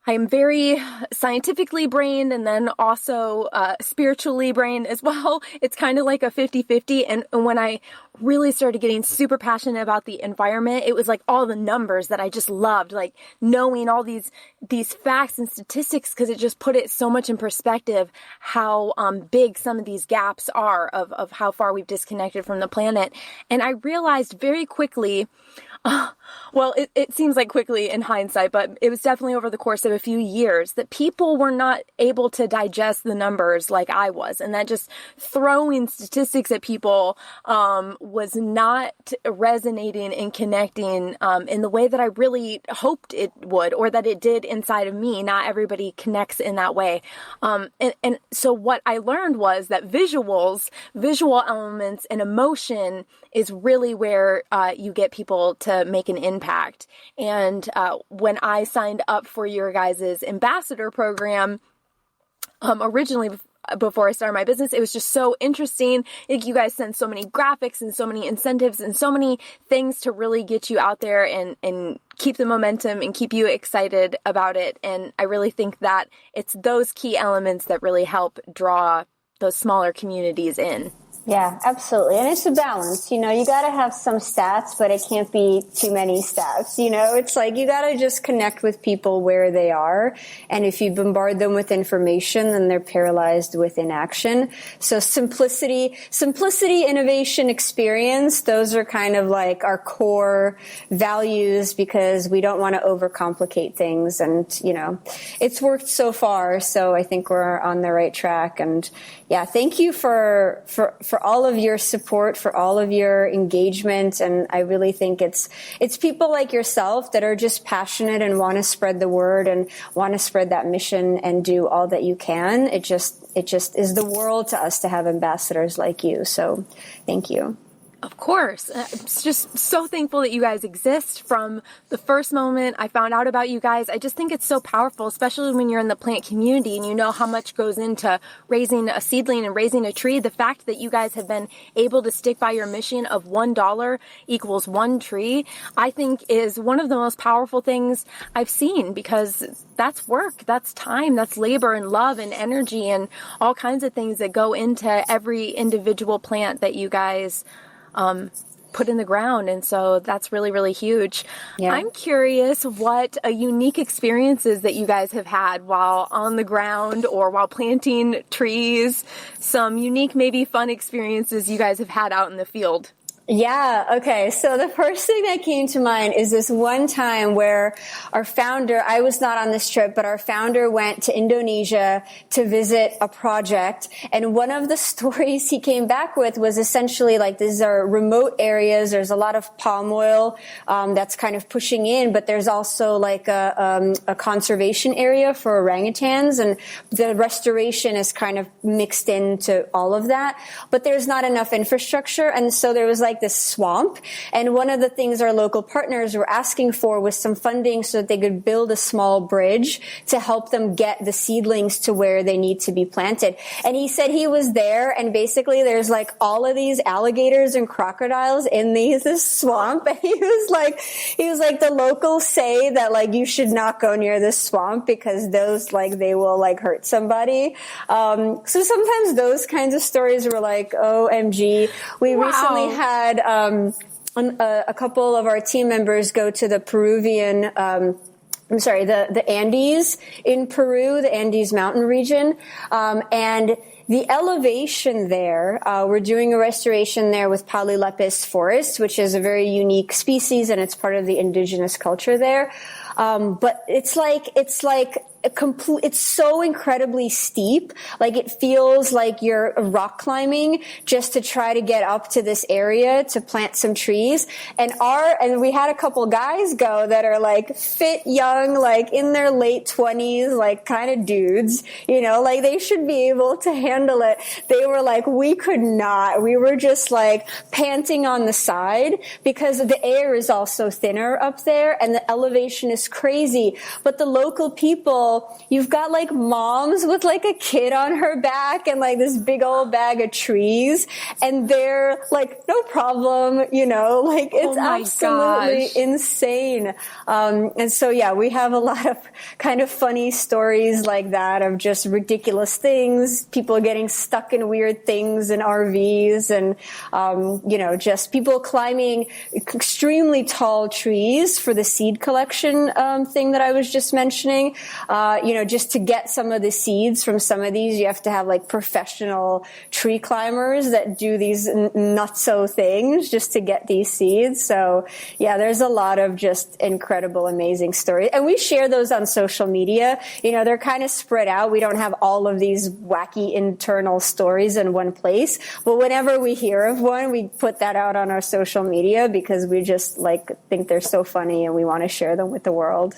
I'm very scientifically brained and then also spiritually brained as well. It's kind of like a 50-50. And when I really started getting super passionate about the environment, it was like all the numbers that I just loved, like knowing all these facts and statistics, because it just put it so much in perspective how big some of these gaps are of how far we've disconnected from the planet. And I realized very quickly Well, it seems like quickly in hindsight, but it was definitely over the course of a few years that people were not able to digest the numbers like I was. And that just throwing statistics at people was not resonating and connecting in the way that I really hoped it would, or that it did inside of me. Not everybody connects in that way. And so what I learned was that visual elements and emotion is really where you get people to make an impact. And when I signed up for your guys' ambassador program, originally before I started my business, it was just so interesting. Like, you guys send so many graphics and so many incentives and so many things to really get you out there and keep the momentum and keep you excited about it. And I really think that it's those key elements that really help draw those smaller communities in. Yeah, absolutely. And it's a balance. You got to have some stats, but it can't be too many stats. It's like you got to just connect with people where they are. And if you bombard them with information, then they're paralyzed with inaction. So simplicity, innovation, experience, those are kind of like our core values, because we don't want to overcomplicate things. And, it's worked so far. So I think we're on the right track. And yeah, thank you for all of your support, for all of your engagement. And I really think it's people like yourself that are just passionate and want to spread the word and want to spread that mission and do all that you can. It just is the world to us to have ambassadors like you. So thank you. Of course. I'm just so thankful that you guys exist. From the first moment I found out about you guys, I just think it's so powerful, especially when you're in the plant community and you know how much goes into raising a seedling and raising a tree. The fact that you guys have been able to stick by your mission of $1 equals one tree, I think is one of the most powerful things I've seen, because that's work, that's time, that's labor and love and energy and all kinds of things that go into every individual plant that you guys put in the ground. And so that's really, really huge. Yeah. I'm curious what unique experiences that you guys have had while on the ground or while planting trees, some unique, maybe fun experiences you guys have had out in the field. Yeah. Okay. So the first thing that came to mind is this one time where our founder, I was not on this trip, but our founder went to Indonesia to visit a project. And one of the stories he came back with was essentially like, these are remote areas. There's a lot of palm oil, that's kind of pushing in, but there's also like a conservation area for orangutans, and the restoration is kind of mixed into all of that, but there's not enough infrastructure. And so there was like this swamp. And one of the things our local partners were asking for was some funding so that they could build a small bridge to help them get the seedlings to where they need to be planted. And he said he was there, and basically there's like all of these alligators and crocodiles in this swamp. And he was like, the locals say that like you should not go near this swamp because those like they will like hurt somebody. So sometimes those kinds of stories were like, OMG. We recently had a couple of our team members go to the Peruvian, the Andes in Peru, the Andes mountain region, and the elevation there, we're doing a restoration there with polylepis forest, which is a very unique species, and it's part of the indigenous culture there. But it's so incredibly steep. Like it feels like you're rock climbing just to try to get up to this area to plant some trees. And we had a couple guys go that are like fit, young, like in their late 20s, like kind of dudes, like they should be able to handle it. They were like, we could not. We were just like panting on the side because the air is also thinner up there and the elevation is crazy. But the local people, you've got like moms with like a kid on her back and like this big old bag of trees, and they're like, no problem, like it's absolutely insane. And so, yeah, we have a lot of kind of funny stories like that of just ridiculous things, people getting stuck in weird things in RVs and, just people climbing extremely tall trees for the seed collection, thing that I was just mentioning. just to get some of the seeds from some of these, you have to have like professional tree climbers that do these nutso things just to get these seeds. So yeah, there's a lot of just incredible, amazing stories. And we share those on social media. They're kind of spread out. We don't have all of these wacky internal stories in one place. But whenever we hear of one, we put that out on our social media because we just think they're so funny and we want to share them with the world.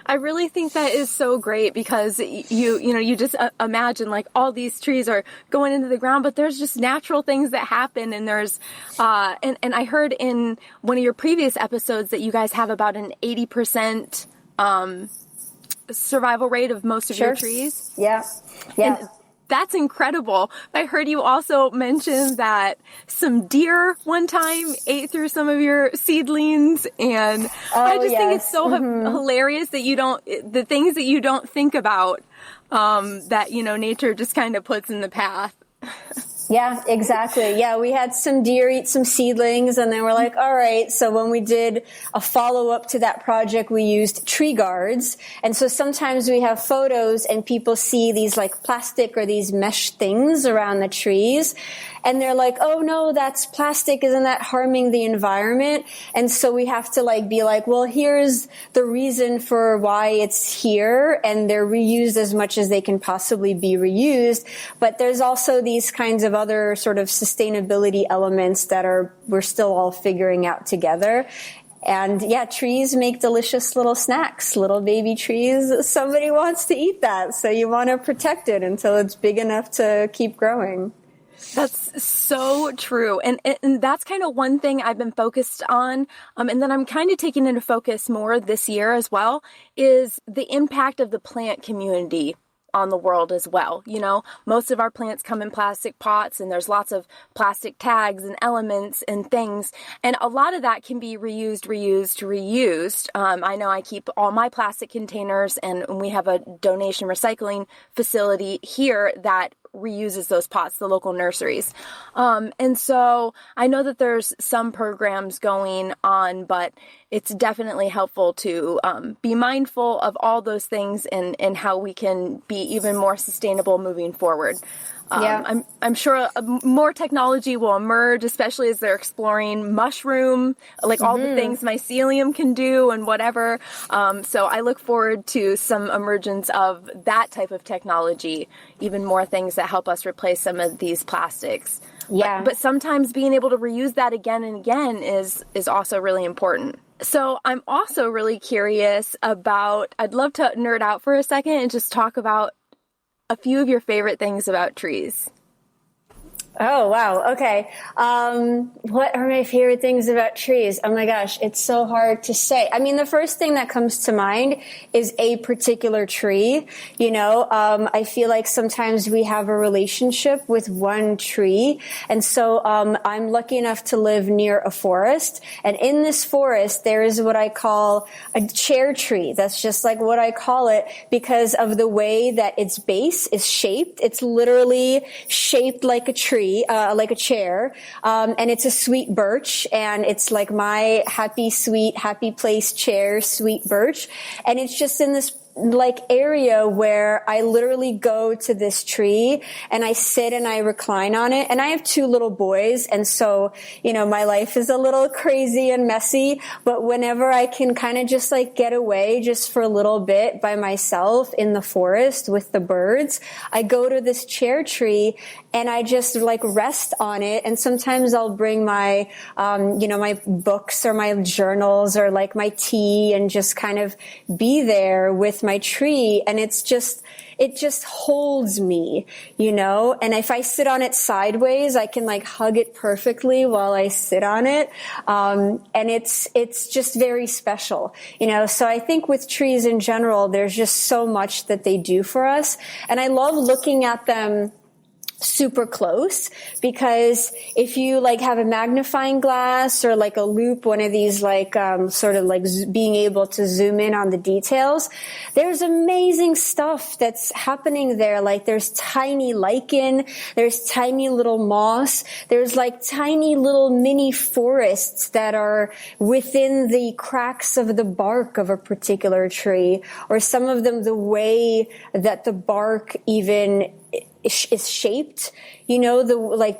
I really think that is so great because you just imagine like all these trees are going into the ground, but there's just natural things that happen. And there's, and I heard in one of your previous episodes that you guys have about an 80%, survival rate of most of your trees. Yeah. Yeah. And that's incredible. I heard you also mention that some deer one time ate through some of your seedlings, and I just think it's so hilarious that the things that you don't think about, that, nature just kind of puts in the path. Yeah, exactly. Yeah, we had some deer eat some seedlings, and then we're like, all right. So when we did a follow-up to that project, we used tree guards. And so sometimes we have photos and people see these like plastic or these mesh things around the trees. And they're like, oh no, that's plastic. Isn't that harming the environment? And so we have to be like, well, here's the reason for why it's here. And they're reused as much as they can possibly be reused. But there's also these kinds of other sort of sustainability elements that we're still all figuring out together. And yeah, trees make delicious little snacks, little baby trees. Somebody wants to eat that. So you want to protect it until it's big enough to keep growing. That's so true. And that's kind of one thing I've been focused on. And then I'm kind of taking into focus more this year as well, is the impact of the plant community on the world as well. Most of our plants come in plastic pots, and there's lots of plastic tags and elements and things. And a lot of that can be reused. I know I keep all my plastic containers, and we have a donation recycling facility here that reuses those pots, the local nurseries. And so I know that there's some programs going on, but it's definitely helpful to be mindful of all those things and how we can be even more sustainable moving forward. I'm sure more technology will emerge, especially as they're exploring mushroom, all the things mycelium can do and whatever. So I look forward to some emergence of that type of technology, even more things that help us replace some of these plastics. Yeah. But sometimes being able to reuse that again and again is also really important. So I'm also really curious about, I'd love to nerd out for a second and just talk about a few of your favorite things about trees. Oh, wow. Okay. What are my favorite things about trees? Oh my gosh, it's so hard to say. I mean, the first thing that comes to mind is a particular tree. I feel like sometimes we have a relationship with one tree. And so, I'm lucky enough to live near a forest. And in this forest, there is what I call a chair tree. That's just like what I call it because of the way that its base is shaped. It's literally shaped like a tree. Like a chair, and it's a sweet birch, and it's like my happy place chair, sweet birch, and it's just in this area where I literally go to this tree and I sit and I recline on it. And I have 2 little boys. And so, my life is a little crazy and messy, but whenever I can kind of just get away just for a little bit by myself in the forest with the birds, I go to this chair tree and I just rest on it. And sometimes I'll bring my, my books or my journals or my tea and just kind of be there with my tree. And it just holds me, and if I sit on it sideways, I can hug it perfectly while I sit on it. And it's just very special, so I think with trees in general, there's just so much that they do for us. And I love looking at them super close, because if you like have a magnifying glass or like a loop, one of these like sort of like being able to zoom in on the details, there's amazing stuff that's happening there. Like there's tiny lichen, there's tiny little moss, there's like tiny little mini forests that are within the cracks of the bark of a particular tree, or some of them the way that the bark even is shaped, you know, the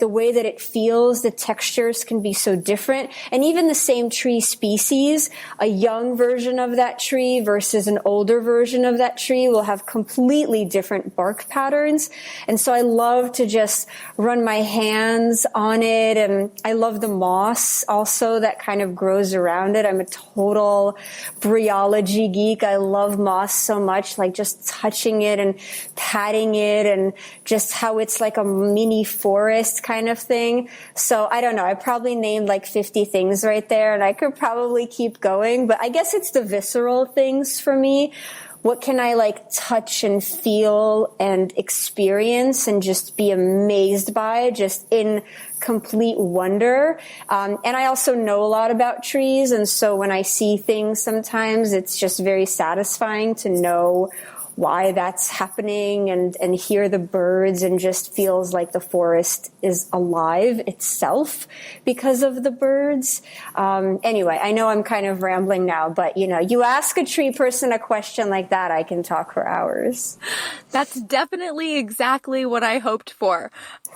way that it feels, the textures can be so different. And even the same tree species, a young version of that tree versus an older version of that tree will have completely different bark patterns. And so I love to just run my hands on it. And I love the moss also that kind of grows around it. I'm a total bryology geek. I love moss so much, like just touching it and patting it and just how it's like a mini forest kind of thing. So I don't know. I probably named like 50 things right there, and I could probably keep going, but I guess it's the visceral things for me. What can I like touch and feel and experience and just be amazed by, just in complete wonder. And I also know a lot about trees. And so when I see things, sometimes it's just very satisfying to know why that's happening and hear the birds, and just feels like the forest is alive itself because of the birds. Anyway, I know I'm kind of rambling now, but you know, you ask a tree person a question like that, I can talk for hours. That's definitely exactly what I hoped for.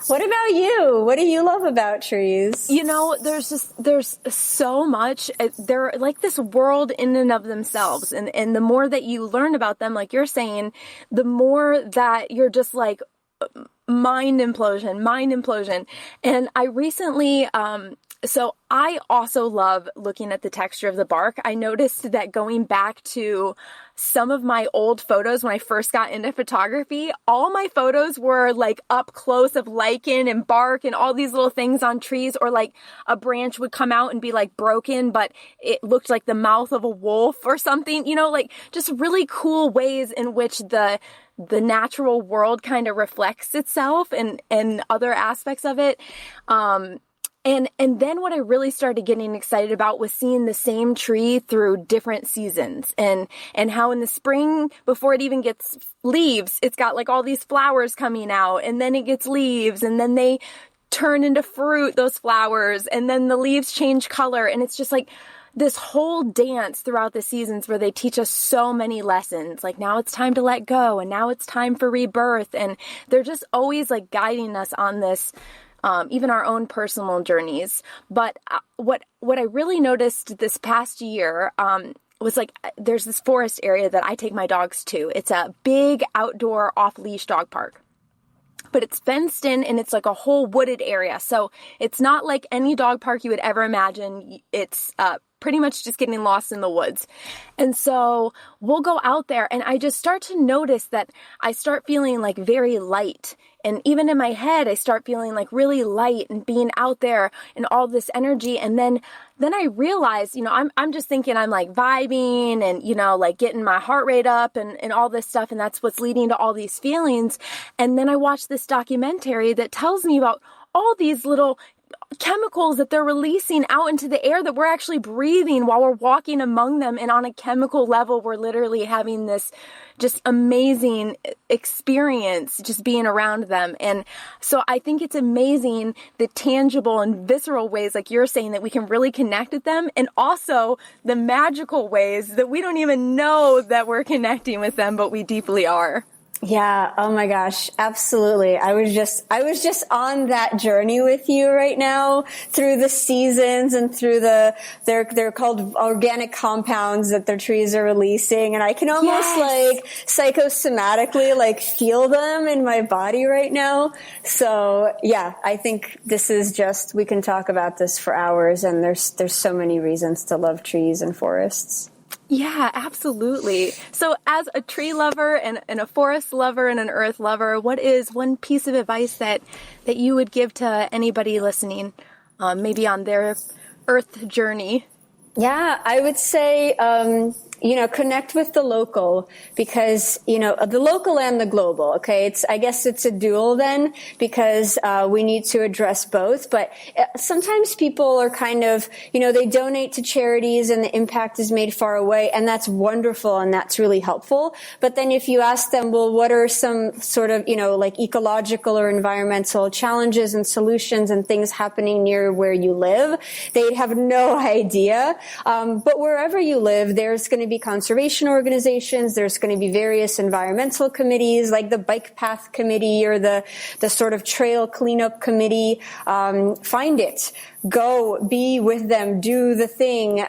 What about you? What do you love about trees? You know, there's so much. They're like this world in and of themselves. And the more that you learn about them, like you're saying, the more that you're just like mind implosion. And I recently, so I also love looking at the texture of the bark. I noticed that going back to some of my old photos when I first got into photography, all my photos were like up close of lichen and bark and all these little things on trees, or like a branch would come out and be like broken, but it looked like the mouth of a wolf or something, you know, like just really cool ways in which the natural world kind of reflects itself and other aspects of it. And then what I really started getting excited about was seeing the same tree through different seasons, and how in the spring, before it even gets leaves, it's got like all these flowers coming out, and then it gets leaves, and then they turn into fruit, those flowers, and then the leaves change color. And it's just like this whole dance throughout the seasons where they teach us so many lessons. Like now it's time to let go, and now it's time for rebirth. And they're just always like guiding us on this, even our own personal journeys. But what I really noticed this past year was like there's this forest area that I take my dogs to. It's a big outdoor off-leash dog park. But it's fenced in, and it's like a whole wooded area. So it's not like any dog park you would ever imagine. It's pretty much just getting lost in the woods. And so we'll go out there, and I just start to notice that I start feeling like very light. And even in my head, I start feeling like really light and being out there and all this energy. And then I realize, you know, I'm just thinking I'm like vibing and, you know, like getting my heart rate up and all this stuff. And that's what's leading to all these feelings. And then I watch this documentary that tells me about all these little chemicals that they're releasing out into the air that we're actually breathing while we're walking among them. And on a chemical level, we're literally having this just amazing experience just being around them. And so I think it's amazing the tangible and visceral ways, like you're saying, that we can really connect with them, and also the magical ways that we don't even know that we're connecting with them, but we deeply are. Yeah. Oh my gosh. Absolutely. I was just on that journey with you right now through the seasons and through they're called organic compounds that their trees are releasing. And I can almost like psychosomatically like feel them in my body right now. So yeah, I think this is just, we can talk about this for hours, and there's so many reasons to love trees and forests. Yeah, absolutely. So as a tree lover and a forest lover and an earth lover, what is one piece of advice that you would give to anybody listening, maybe on their earth journey? Yeah, I would say connect with the local, because, the local and the global. Okay. I guess it's a dual then, because, we need to address both. But sometimes people are kind of, they donate to charities and the impact is made far away. And that's wonderful. And that's really helpful. But then if you ask them, well, what are some sort of, like ecological or environmental challenges and solutions and things happening near where you live, they'd have no idea. But wherever you live, there's going to be conservation organizations. There's going to be various environmental committees like the bike path committee or the sort of trail cleanup committee. Find it. Go be with them, do the thing,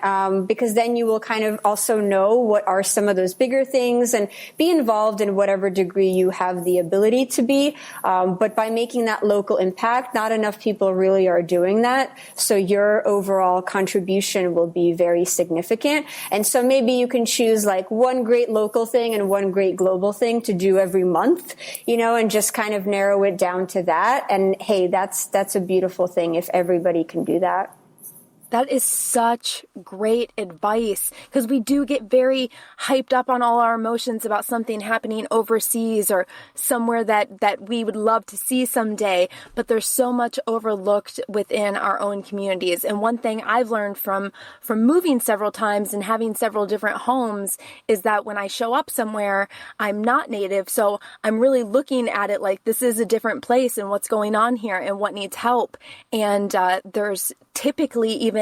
because then you will kind of also know what are some of those bigger things and be involved in whatever degree you have the ability to be. But by making that local impact, not enough people really are doing that. So your overall contribution will be very significant. And so maybe you can choose like one great local thing and one great global thing to do every month, and just kind of narrow it down to that. And hey, that's a beautiful thing if everybody can do that. That is such great advice, because we do get very hyped up on all our emotions about something happening overseas or somewhere that we would love to see someday, but there's so much overlooked within our own communities. And one thing I've learned from moving several times and having several different homes is that when I show up somewhere, I'm not native, so I'm really looking at it like this is a different place and what's going on here and what needs help. And there's typically even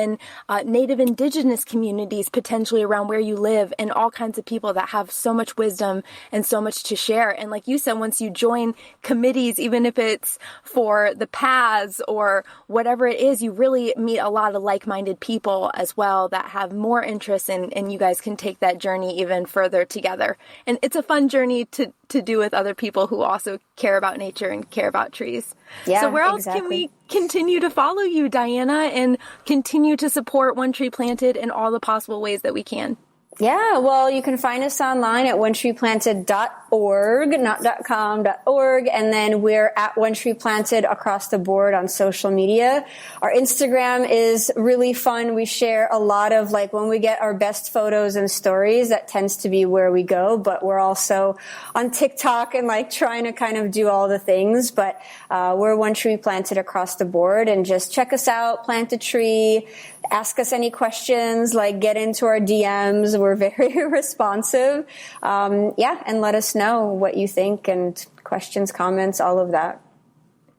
native indigenous communities potentially around where you live, and all kinds of people that have so much wisdom and so much to share. And like you said, once you join committees, even if it's for the paths or whatever it is, you really meet a lot of like-minded people as well that have more interests, and you guys can take that journey even further together. And it's a fun journey to do with other people who also care about nature and care about trees. Yeah, so where else can we continue to follow you, Diana, and continue to support One Tree Planted in all the possible ways that we can? Yeah, well, you can find us online at OneTreePlanted.org, not .com, .org, and then we're at OneTreePlanted across the board on social media. Our Instagram is really fun. We share a lot of, like, when we get our best photos and stories, that tends to be where we go, but we're also on TikTok and, like, trying to kind of do all the things, but we're One Tree Planted across the board, and just check us out, plant a tree, ask us any questions, like get into our DMs. We're very responsive. And let us know what you think, and questions, comments, all of that.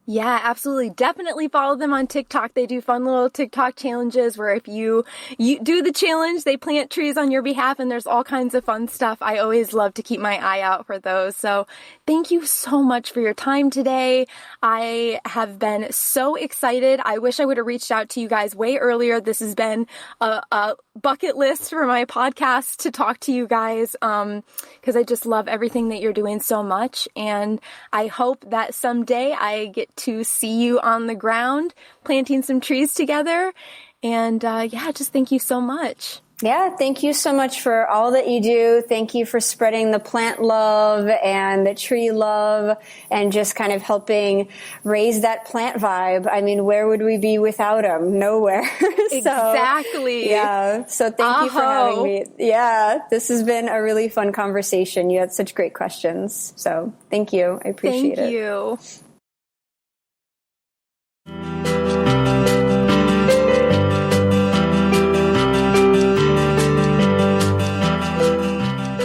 Yeah, absolutely. Definitely follow them on TikTok. They do fun little TikTok challenges where if you do the challenge, they plant trees on your behalf, and there's all kinds of fun stuff. I always love to keep my eye out for those. So thank you so much for your time today. I have been so excited. I wish I would have reached out to you guys way earlier. This has been a bucket list for my podcast to talk to you guys, because I just love everything that you're doing so much. And I hope that someday I get to see you on the ground planting some trees together. And just thank you so much. Yeah, thank you so much for all that you do. Thank you for spreading the plant love and the tree love, and just kind of helping raise that plant vibe. I mean, where would we be without them? Nowhere. Exactly. So thank you for having me. Yeah, this has been a really fun conversation. You had such great questions. So thank you. I appreciate it. Thank you.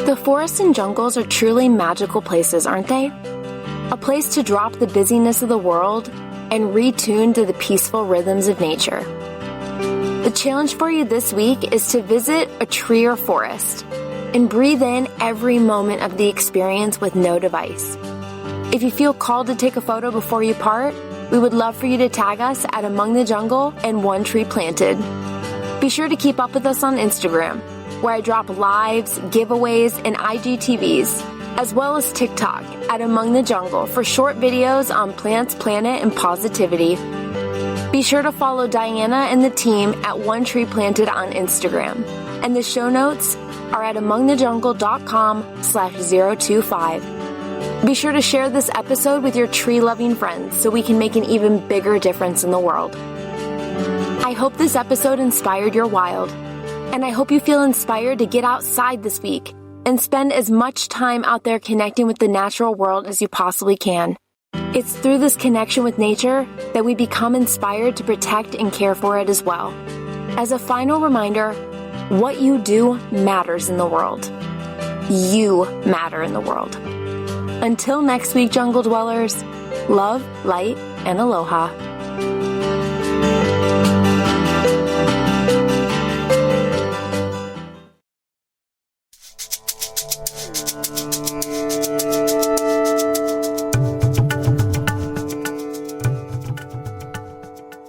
The forests and jungles are truly magical places, aren't they? A place to drop the busyness of the world and retune to the peaceful rhythms of nature. The challenge for you this week is to visit a tree or forest and breathe in every moment of the experience with no device. If you feel called to take a photo before you part, we would love for you to tag us at Among the Jungle and One Tree Planted. Be sure to keep up with us on Instagram, where I drop lives, giveaways, and IGTVs, as well as TikTok at Among the Jungle for short videos on plants, planet, and positivity. Be sure to follow Diana and the team at One Tree Planted on Instagram. And the show notes are at amongthejungle.com/025. Be sure to share this episode with your tree-loving friends so we can make an even bigger difference in the world. I hope this episode inspired your wild. And I hope you feel inspired to get outside this week and spend as much time out there connecting with the natural world as you possibly can. It's through this connection with nature that we become inspired to protect and care for it as well. As a final reminder, what you do matters in the world. You matter in the world. Until next week, jungle dwellers, love, light, and aloha.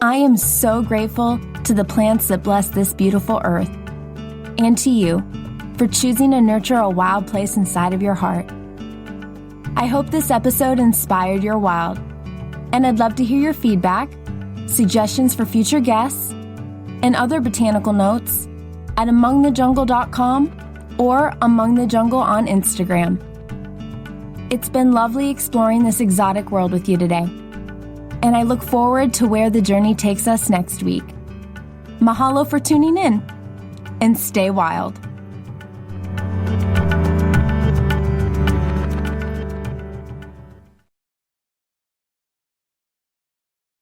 I am so grateful to the plants that bless this beautiful earth, and to you for choosing to nurture a wild place inside of your heart. I hope this episode inspired your wild, and I'd love to hear your feedback, suggestions for future guests, and other botanical notes at amongthejungle.com or Among the Jungle on Instagram. It's been lovely exploring this exotic world with you today, and I look forward to where the journey takes us next week. Mahalo for tuning in, and stay wild.